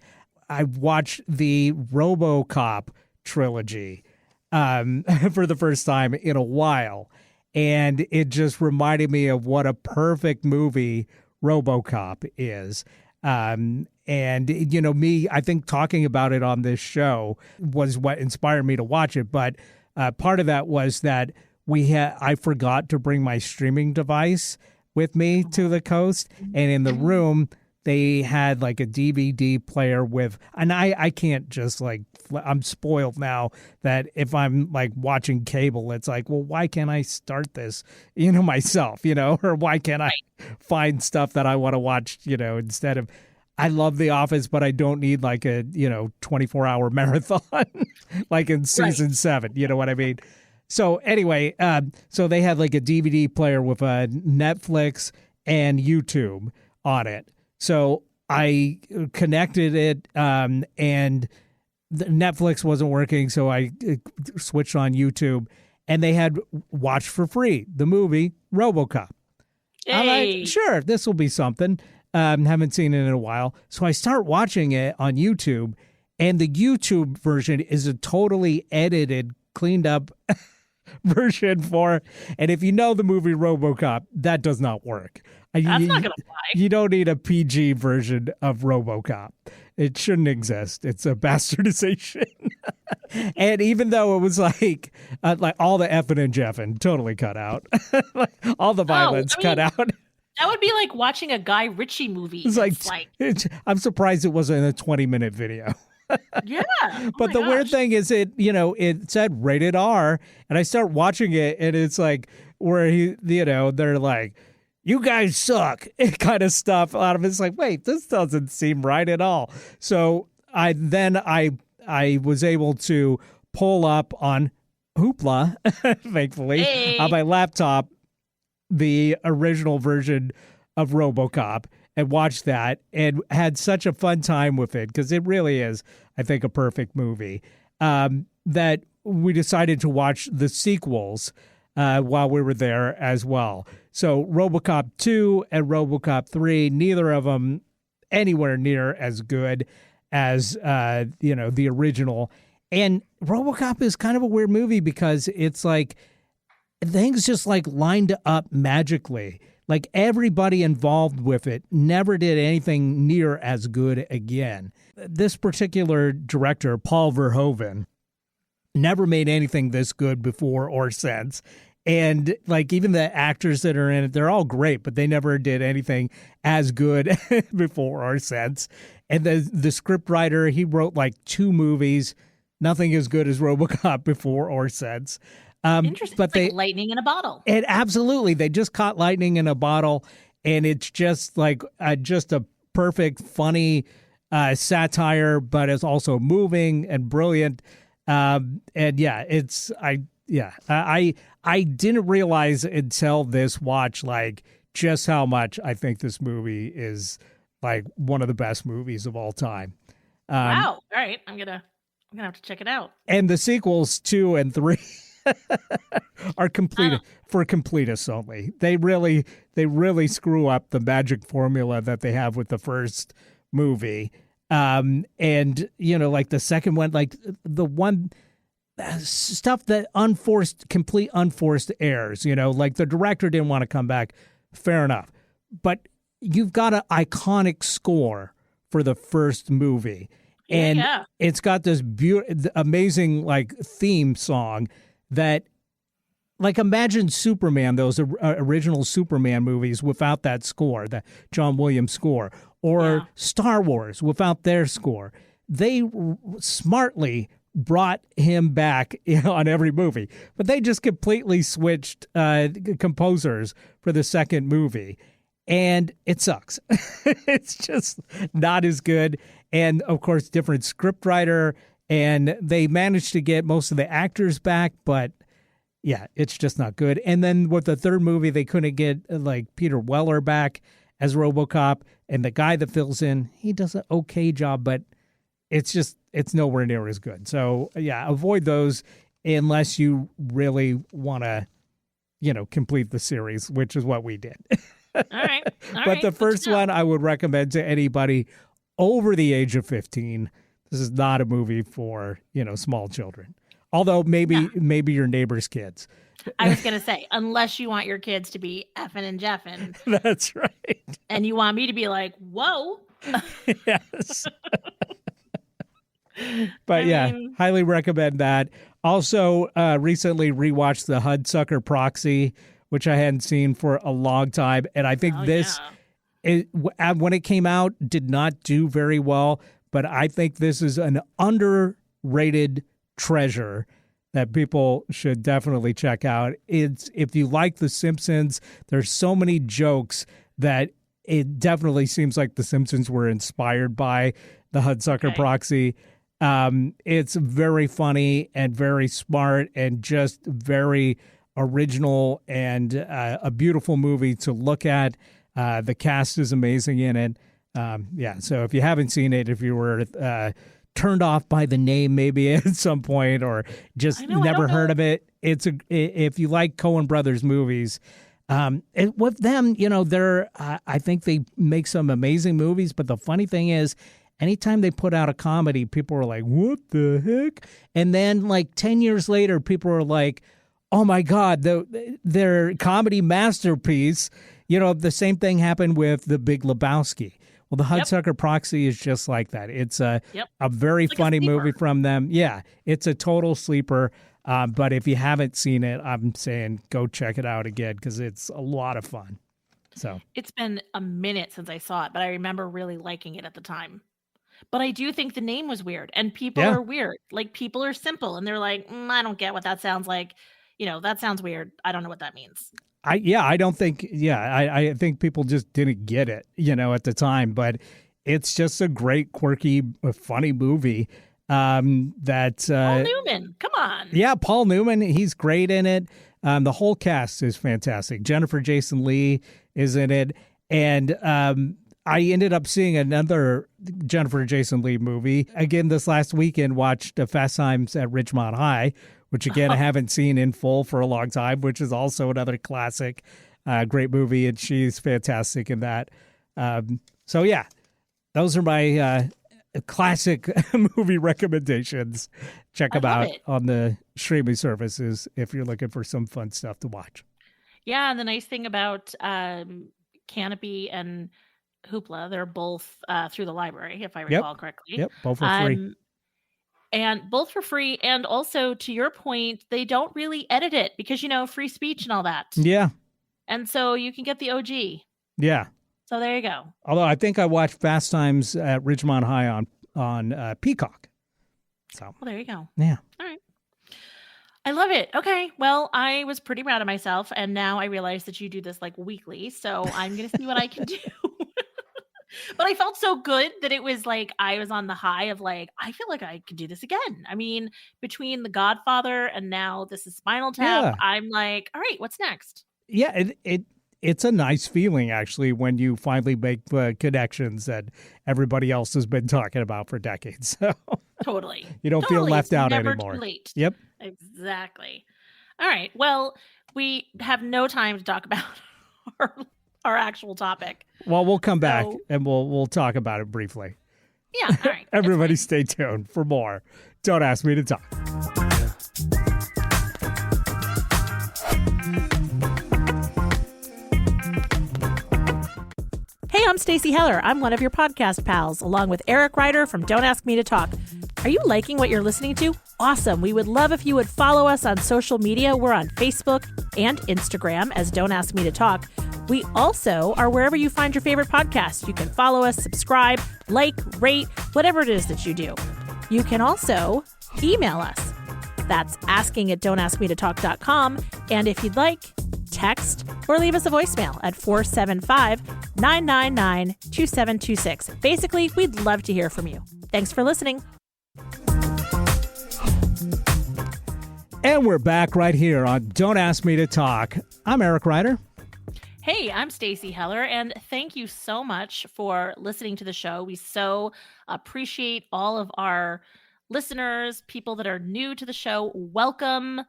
I watched the RoboCop trilogy for the first time in a while. And it just reminded me of what a perfect movie RoboCop is. And, me, I think talking about it on this show was what inspired me to watch it. But part of that was that I forgot to bring my streaming device with me to the coast. And in the room, they had a DVD player with, and I can't just I'm spoiled now that if I'm watching cable, it's well, why can't I start this, myself, or why can't I find stuff that I want to watch, instead of, I love The Office, but I don't need a 24-hour marathon in season 7, you know what I mean? So anyway, so they had a DVD player with a Netflix and YouTube on it. So I connected it, and the Netflix wasn't working, so I switched on YouTube. and they had watched for free the movie RoboCop. I'm like, sure, this will be something. Haven't seen it in a while. So I start watching it on YouTube, and the YouTube version is a totally edited, cleaned up version for, and if you know the movie RoboCop, that does not work. That's not going to fly. You don't need a PG version of RoboCop. It shouldn't exist. It's a bastardization. And even though it was like all the effing and jeffing totally cut out, all the violence cut out. That would be like watching a Guy Ritchie movie. I'm surprised it wasn't a 20-minute video. Yeah. But the weird thing is it said rated R, and I start watching it, and it's like where they're like, you guys suck, kind of stuff out of it. It's like, wait, this doesn't seem right at all. So I was able to pull up on Hoopla, thankfully, on my laptop, the original version of RoboCop, and watched that, and had such a fun time with it, because it really is, I think, a perfect movie, that we decided to watch the sequels while we were there as well. So RoboCop 2 and RoboCop 3, neither of them anywhere near as good as the original. And RoboCop is kind of a weird movie because it's like things just like lined up magically. Like everybody involved with it never did anything near as good again. This particular director, Paul Verhoeven, never made anything this good before or since. And like even the actors that are in it, they're all great, but they never did anything as good before or since. And the script writer, he wrote like 2 movies, nothing as good as RoboCop before or since. Interesting. But like lightning in a bottle. And absolutely, they just caught lightning in a bottle, and it's just like just a perfect, funny satire, but it's also moving and brilliant. And yeah, I didn't realize until this watch like just how much I think this movie is like one of the best movies of all time. Wow! All right, I'm gonna have to check it out. And the sequels 2 and 3 are for completists only. They really screw up the magic formula that they have with the first movie. And like the second one, like the one stuff that complete unforced errors, like the director didn't want to come back. Fair enough. But you've got an iconic score for the first movie. And it's got this amazing like theme song that, like, imagine Superman, those original Superman movies without that score, the John Williams score, or Star Wars without their score. They smartly brought him back on every movie, but they just completely switched composers for the second movie, and it sucks. It's just not as good. And of course, different scriptwriter, and they managed to get most of the actors back, but yeah, it's just not good. And then with the third movie, they couldn't get like Peter Weller back as RoboCop, and the guy that fills in, he does an okay job, but it's nowhere near as good. So yeah, avoid those unless you really want to, complete the series, which is what we did. All right. But the first one I would recommend to anybody over the age of 15. This is not a movie for, small children. Although maybe your neighbor's kids. I was going to say, unless you want your kids to be effing and jeffing. That's right. And you want me to be like, whoa. Yes. But highly recommend that. Also, recently rewatched the Hudsucker Proxy, which I hadn't seen for a long time. And I think when it came out, did not do very well. But I think this is an underrated treasure that people should definitely check out. If you like The Simpsons, there's so many jokes that it definitely seems like The Simpsons were inspired by the Hudsucker Proxy. It's very funny and very smart and just very original and a beautiful movie to look at. The cast is amazing in it. So if you haven't seen it, if you were turned off by the name maybe at some point or just never heard of it, if you like Coen Brothers movies, with them, they're I think they make some amazing movies. But the funny thing is, anytime they put out a comedy, people are like, "What the heck?" And then, like 10 years later, people are like, "Oh my God, their comedy masterpiece." The same thing happened with The Big Lebowski. Well, the Hudsucker Proxy is just like that. It's a very funny movie from them. Yeah, it's a total sleeper. But if you haven't seen it, I'm saying go check it out again because it's a lot of fun. So it's been a minute since I saw it, but I remember really liking it at the time. But I do think the name was weird, and people are weird. Like, people are simple, and they're like, I don't get what that sounds like. That sounds weird. I don't know what that means. I don't think, I think people just didn't get it, at the time. But it's just a great, quirky, funny movie. Paul Newman, come on. Yeah, Paul Newman, he's great in it. The whole cast is fantastic. Jennifer Jason Leigh is in it. And I ended up seeing another Jennifer Jason Leigh movie. Again, this last weekend, watched Fast Times at Ridgemont High, which, again, I haven't seen in full for a long time, which is also another classic, great movie. And she's fantastic in that. So, yeah, those are my classic movie recommendations. Check them out on the streaming services if you're looking for some fun stuff to watch. Yeah, and the nice thing about Canopy and Hoopla, they're both through the library, if I recall correctly. Yep, both for free. And both for free. And also, to your point, they don't really edit it because, free speech and all that. Yeah. And so you can get the OG. Yeah. So there you go. Although I think I watched Fast Times at Ridgemont High on Peacock. So well, there you go. Yeah. All right. I love it. Okay. Well, I was pretty proud of myself, and now I realize that you do this like weekly. So I'm going to see what I can do. But I felt so good that it was like I was on the high of like, I feel like I could do this again. I mean, between The Godfather and now this is Spinal Tap, I'm like, all right, what's next? Yeah, it's a nice feeling, actually, when you finally make connections that everybody else has been talking about for decades. So totally. You don't feel left out never anymore. Too late. Yep. Exactly. All right. Well, we have no time to talk about our actual topic. Well, we'll come back and we'll talk about it briefly. Yeah. All right. Everybody stay tuned for more. Don't Ask Me to Talk. Hey, I'm Stacy Heller. I'm one of your podcast pals, along with Eric Ryder from Don't Ask Me to Talk. Are you liking what you're listening to? Awesome. We would love if you would follow us on social media. We're on Facebook and Instagram as Don't Ask Me to Talk. We also are wherever you find your favorite podcasts. You can follow us, subscribe, like, rate, whatever it is that you do. You can also email us. That's asking@don'taskmetotalk.com. And if you'd like, text or leave us a voicemail at 475-999-2726. Basically, we'd love to hear from you. Thanks for listening. And we're back right here on Don't Ask Me to Talk. I'm Eric Ryder. Hey, I'm Stacy Heller, and thank you so much for listening to the show. We so appreciate all of our listeners, people that are new to the show. Welcome.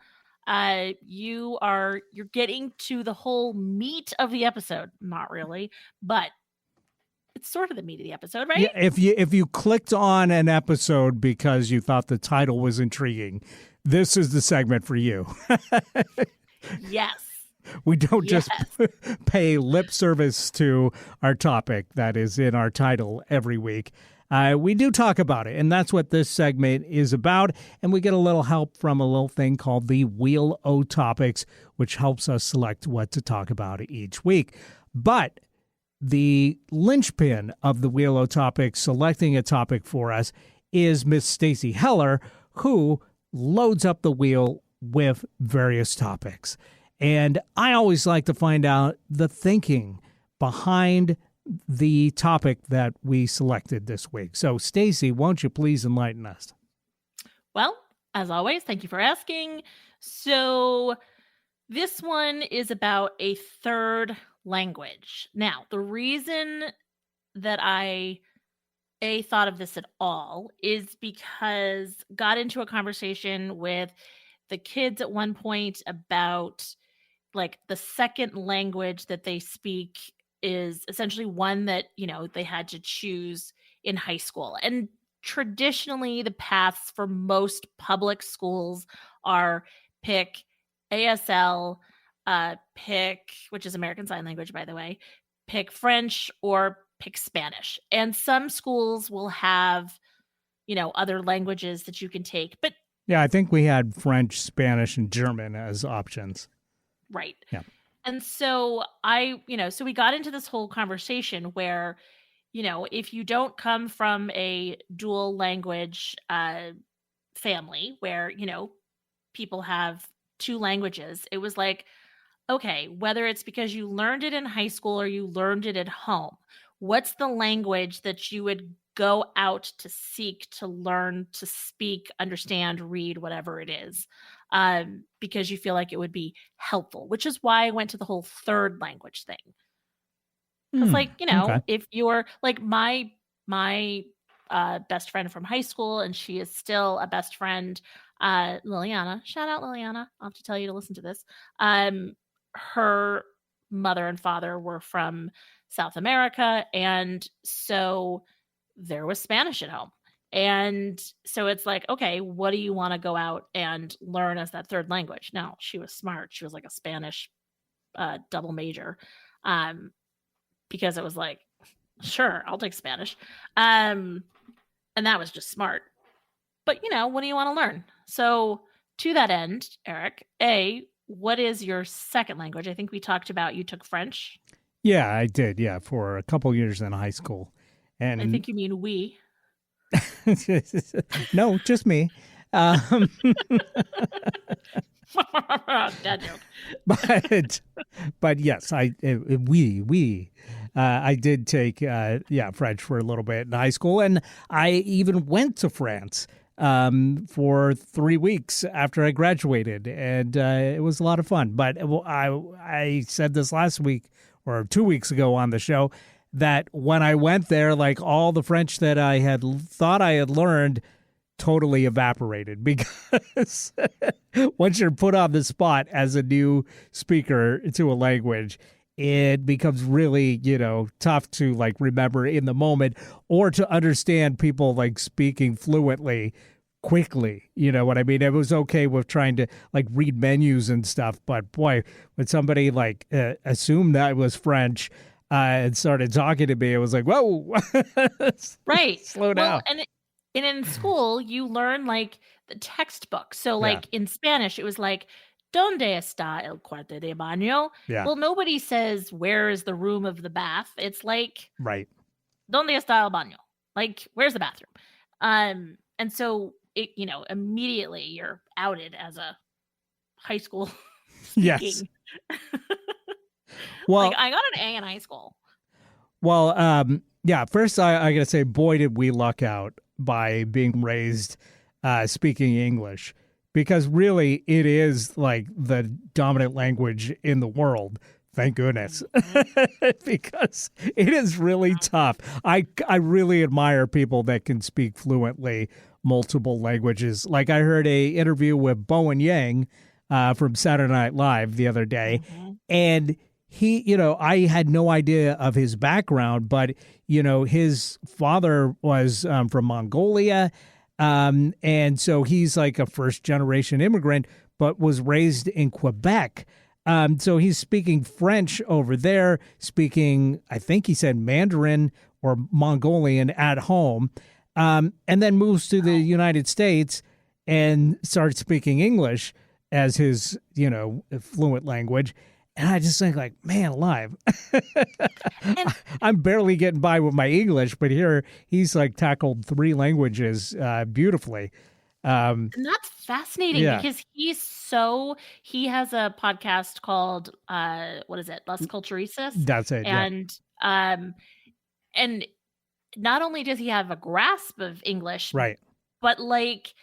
You're getting to the whole meat of the episode. Not really, but it's sort of the meat of the episode, right? Yeah, if you clicked on an episode because you thought the title was intriguing, this is the segment for you. Yes. We don't just pay lip service to our topic that is in our title every week. We do talk about it, and that's what this segment is about. And we get a little help from a little thing called the Wheel O Topics, which helps us select what to talk about each week. But the linchpin of the Wheel O Topics, selecting a topic for us, is Miss Stacy Heller, who loads up the wheel with various topics. And I always like to find out the thinking behind the topic that we selected this week. So, Stacy, won't you please enlighten us? Well, as always, thank you for asking. So, this one is about a third language. Now, the reason that I thought of this at all is because got into a conversation with the kids at one point about like the second language that they speak is essentially one that, they had to choose in high school. And traditionally, the paths for most public schools are pick ASL, pick, which is American Sign Language, by the way, pick French or pick Spanish. And some schools will have, other languages that you can take. But yeah, I think we had French, Spanish, and German as options. Right. Yeah. And so so we got into this whole conversation where, if you don't come from a dual language family where, people have two languages, it was like, okay, whether it's because you learned it in high school or you learned it at home, what's the language that you would go out to seek to learn to speak, understand, read, whatever it is, because you feel like it would be helpful, which is why I went to the whole third language thing. Because, okay. if you're like my best friend from high school, and she is still a best friend, Liliana, shout out Liliana, I'll have to tell you to listen to this. Her mother and father were from South America, and so there was Spanish at home. And so it's like, okay, what do you want to go out and learn as that third language? Now, she was smart. She was like a Spanish double major, because it was like, sure, I'll take Spanish. And that was just smart. But, what do you want to learn? So to that end, Eric, what is your second language? I think we talked about you took French. Yeah, I did. Yeah, for a couple years in high school. And I think you mean we. No, just me. Dad joke. But yes, I did take French for a little bit in high school, and I even went to France for 3 weeks after I graduated, and it was a lot of fun. But I said this last week or 2 weeks ago on the show that when I went there, like all the French that I had thought I had learned totally evaporated, because once you're put on the spot as a new speaker to a language, it becomes really, tough to like remember in the moment or to understand people like speaking fluently quickly. You know what I mean? It was okay with trying to like read menus and stuff, but boy, when somebody like assumed that it was French and started talking to me, it was like, whoa, right. Slow down. And in school, you learn like the textbook. So like in Spanish, it was like, ¿Dónde está el cuarto de baño? Yeah. Well, nobody says, where is the room of the bath? It's like, right. ¿Dónde está el baño? Like, where's the bathroom? And so it, immediately you're outed as a high school Yes. Well, like, I got an A in high school. Well, first I got to say, boy, did we luck out by being raised speaking English, because really it is like the dominant language in the world. Thank goodness, because it is really tough. I really admire people that can speak fluently multiple languages. Like I heard a interview with Bowen Yang from Saturday Night Live the other day, and he, I had no idea of his background, but, his father was from Mongolia. And so he's like a first generation immigrant, but was raised in Quebec. So he's speaking French over there, speaking, I think he said Mandarin or Mongolian at home, and then moves to the United States and starts speaking English as his, fluent language. And I just think like, man alive, I'm barely getting by with my English, but here he's like tackled 3 languages beautifully. And that's fascinating because he has a podcast called, what is it? Las Culturistas. That's it. And not only does he have a grasp of English, right, but like,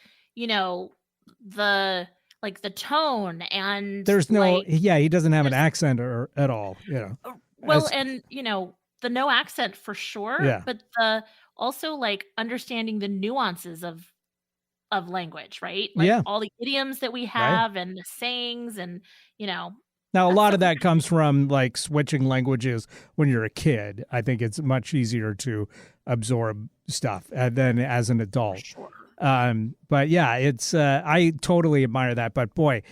the tone and there's no, he doesn't have an accent or at all, Well, and the no accent for sure, yeah. but the also like understanding the nuances of of language, right? Like Yeah. all the idioms that we have and the sayings and, you know, Now, a that's lot so of that comes from like switching languages when you're a kid. I think it's much easier to absorb stuff than as an adult. sure. But yeah, it's I totally admire that. But boy,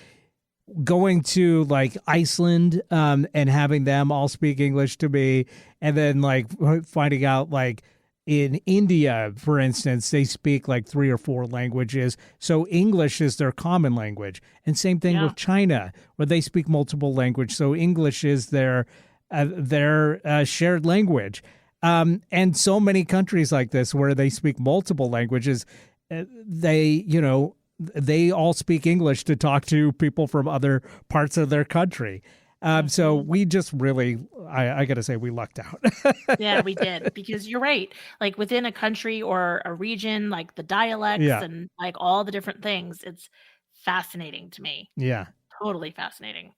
going to like Iceland and having them all speak English to me, and then like finding out like in India, for instance, they speak like 3 or 4 languages. So English is their common language. And same thing Yeah. with China, where they speak multiple languages. So English is their shared language. And so many countries like this where they speak multiple languages, they all speak English to talk to people from other parts of their country. So we just really, I got to say, we lucked out. Yeah, we did, because you're right. Like within a country or a region, like the dialects Yeah. and like all the different things, it's fascinating to me. Yeah. Totally fascinating.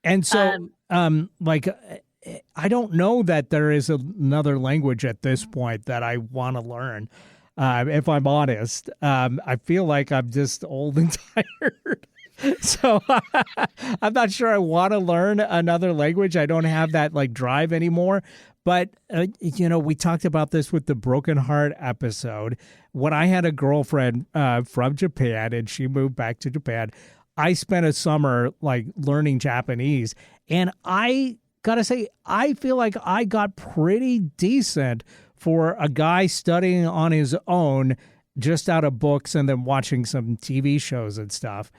And so, like, I don't know that there is another language at this point that I want to learn. If I'm honest, I feel like I'm just old and tired. So I'm not sure I want to learn another language. I don't have that like drive anymore. But, we talked about this with the Broken Heart episode. When I had a girlfriend from Japan and she moved back to Japan, I spent a summer like learning Japanese. And I got to say, I feel like I got pretty decent for a guy studying on his own just out of books and then watching some TV shows and stuff.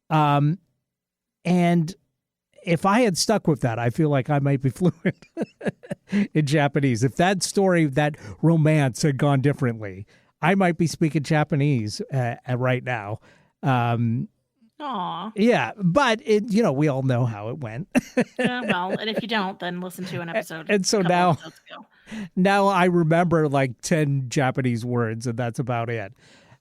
And if I had stuck with that, I feel like I might be fluent in Japanese. If that story, that romance had gone differently, I might be speaking Japanese right now. Aw. Yeah, but we all know how it went. Well, and if you don't, then listen to an episode. And so a couple episodes ago. now I remember like 10 Japanese words, and that's about it.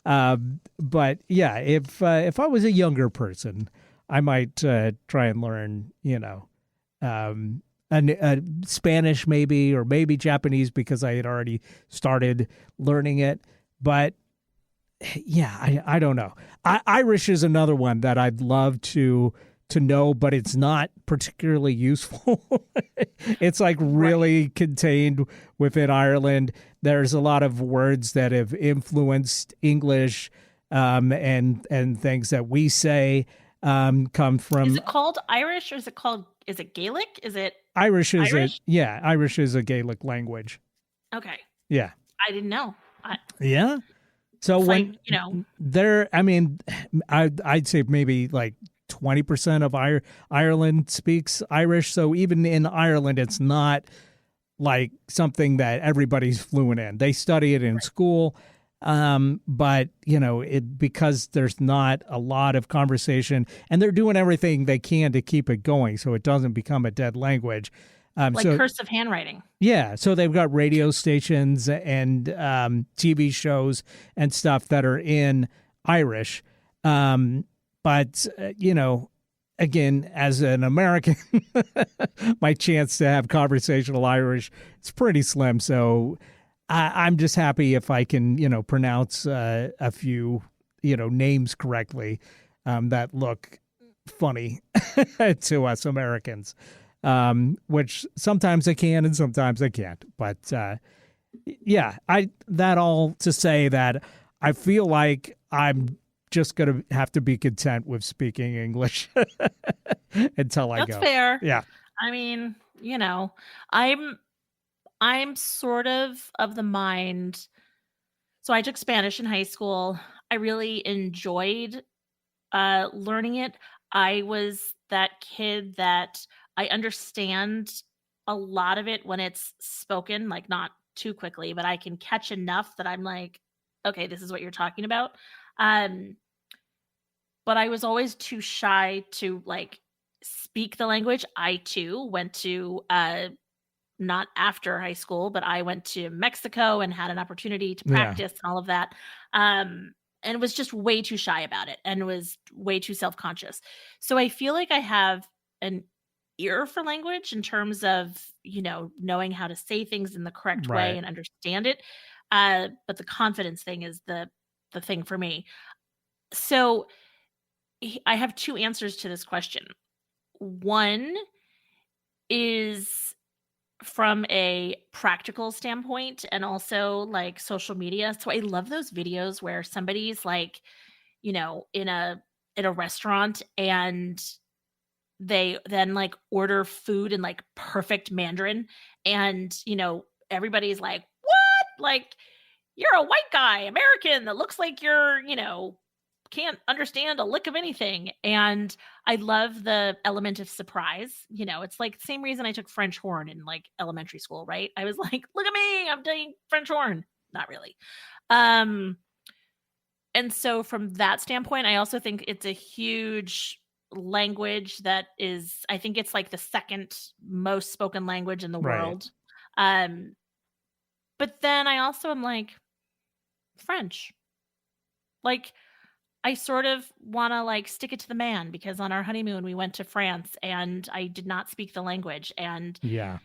But yeah, if I was a younger person, I might try and learn, Spanish maybe, or maybe Japanese because I had already started learning it. But yeah, I don't know. Irish is another one that I'd love to know, but it's not particularly useful. It's like really contained within Ireland. There's a lot of words that have influenced English, and things that we say come from. Is it called Irish, or is it Gaelic? Is it Irish? Irish? Irish is a Gaelic language. Okay. Yeah. I didn't know. Yeah. So It's when like, there, I mean, I'd say maybe like 20% of Ireland speaks Irish. So even in Ireland, it's not like something that everybody's fluent in. They study it in school. But because there's not a lot of conversation, and they're doing everything they can to keep it going so it doesn't become a dead language. like cursive handwriting. Yeah, so they've got radio stations and TV shows and stuff that are in Irish. But again, as an American, my chance to have conversational Irish is pretty slim. So I'm just happy if I can, pronounce a few, names correctly that look funny to us Americans. Which sometimes I can and sometimes I can't. But yeah, that all to say that I feel like I'm just going to have to be content with speaking English until I go. That's fair. Yeah. I mean, I'm sort of the mind. So I took Spanish in high school. I really enjoyed learning it. I was that kid that I understand a lot of it when it's spoken, like not too quickly, but I can catch enough that I'm like, okay, this is what you're talking about. But I was always too shy to like speak the language. I too went to not after high school, but I went to Mexico and had an opportunity to practice and all of that. And was just way too shy about it and was way too self-conscious. So I feel like I have an ear for language in terms of, knowing how to say things in the correct Right. way and understand it. But the confidence thing is the thing for me. So I have two answers to this question. One is from a practical standpoint and also like social media. So I love those videos where somebody's like, in a restaurant and they then like order food in like perfect Mandarin and everybody's like, "What? Like you're a white guy, American that looks like you're, can't understand a lick of anything." And I love the element of surprise. It's like the same reason I took French horn in like elementary school, right? I was like, look at me, I'm doing French horn. Not really. And so from that standpoint, I also think it's a huge language that is, I think it's like the second most spoken language in the Right. world. But then I also am like, French. Like, I sort of want to like stick it to the man because on our honeymoon we went to France and I did not speak the language and Yeah.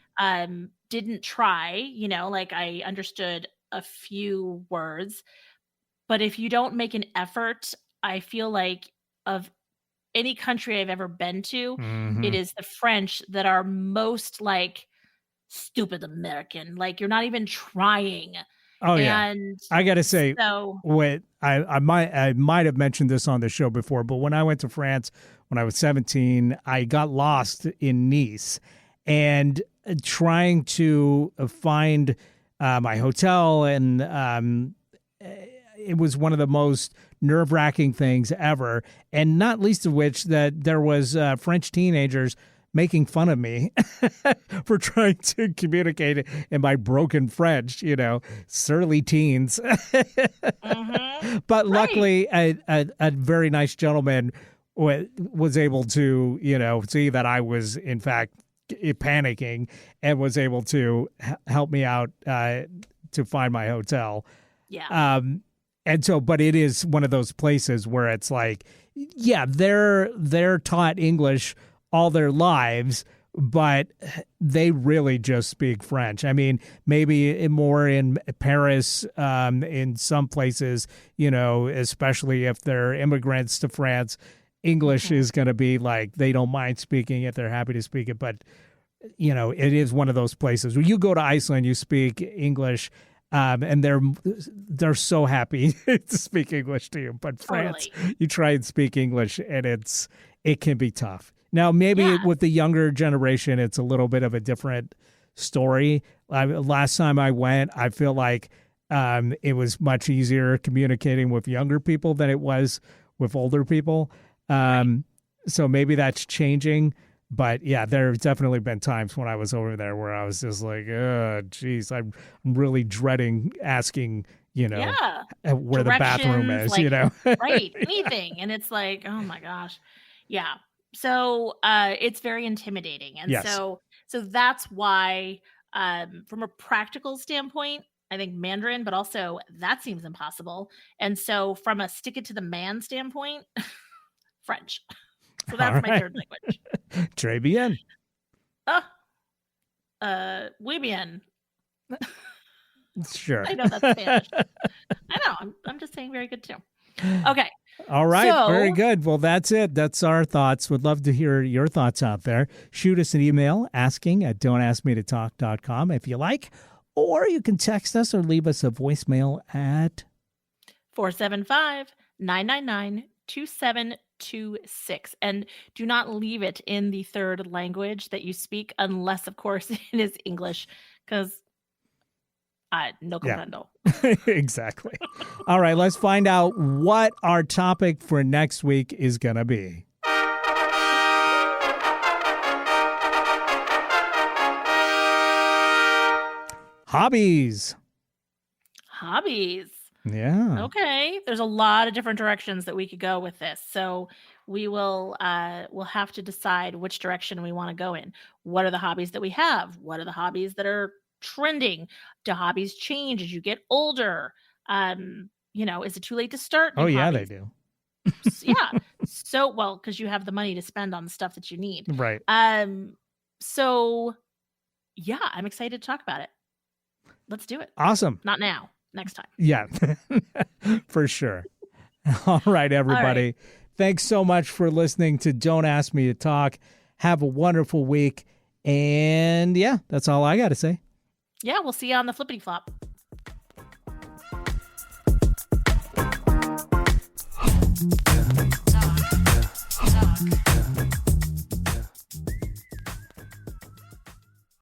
didn't try, like I understood a few words, but if you don't make an effort, I feel like of any country I've ever been to, it is the French that are most like stupid American. Like you're not even trying. Oh yeah. And I gotta say, so what I might have mentioned this on the show before, but when I went to France when I was 17, I got lost in Nice and trying to find my hotel, and it was one of the most nerve-wracking things ever, and not least of which that there was French teenagers making fun of me for trying to communicate in my broken French, surly teens. But luckily, a very nice gentleman was able to, see that I was, in fact, panicking and was able to help me out to find my hotel. yeah. And so, but it is one of those places where it's like, yeah, they're taught English all their lives, but they really just speak French. I mean, maybe more in Paris, in some places, especially if they're immigrants to France, English is going to be like, they don't mind speaking it. They're happy to speak it. But, it is one of those places where you go to Iceland, you speak English, and they're so happy to speak English to you. But France, you try and speak English and it can be tough. Now, maybe with the younger generation, it's a little bit of a different story. Last time I went, I feel like it was much easier communicating with younger people than it was with older people. So maybe that's changing. But yeah, there have definitely been times when I was over there where I was just like, oh, geez, I'm really dreading asking, where the bathroom is, like, right, anything. And it's like, oh my gosh. Yeah. So it's very intimidating. And Yes. so that's why from a practical standpoint, I think Mandarin, but also that seems impossible. And so from a stick it to the man standpoint, French. So that's my third language. Très bien. Oui bien. Sure. I know that's Spanish. I know. I'm just saying very good too. Okay. All right. So, very good. Well, that's it. That's our thoughts. Would love to hear your thoughts out there. Shoot us an email asking at don'taskmetotalk.com if you like, or you can text us or leave us a voicemail at 475-999-2726. And do not leave it in the third language that you speak unless, of course, it is English, because no comprendo. Yeah. Exactly. All right, let's find out what our topic for next week is going to be. Hobbies. Yeah. Okay. There's a lot of different directions that we could go with this. So we will we'll have to decide which direction we want to go in. What are the hobbies that we have? What are the hobbies that are trending? Do hobbies change as you get older? Is it too late to start new yeah, hobbies? they do. Yeah. So, well, because you have the money to spend on the stuff that you need. Right. So yeah, I'm excited to talk about it. Let's do it. Awesome. Not now. Next time. Yeah, for sure. All right, everybody. Thanks so much for listening to Don't Ask Me to Talk. Have a wonderful week. And yeah, that's all I got to say. Yeah, we'll see you on the flippity flop.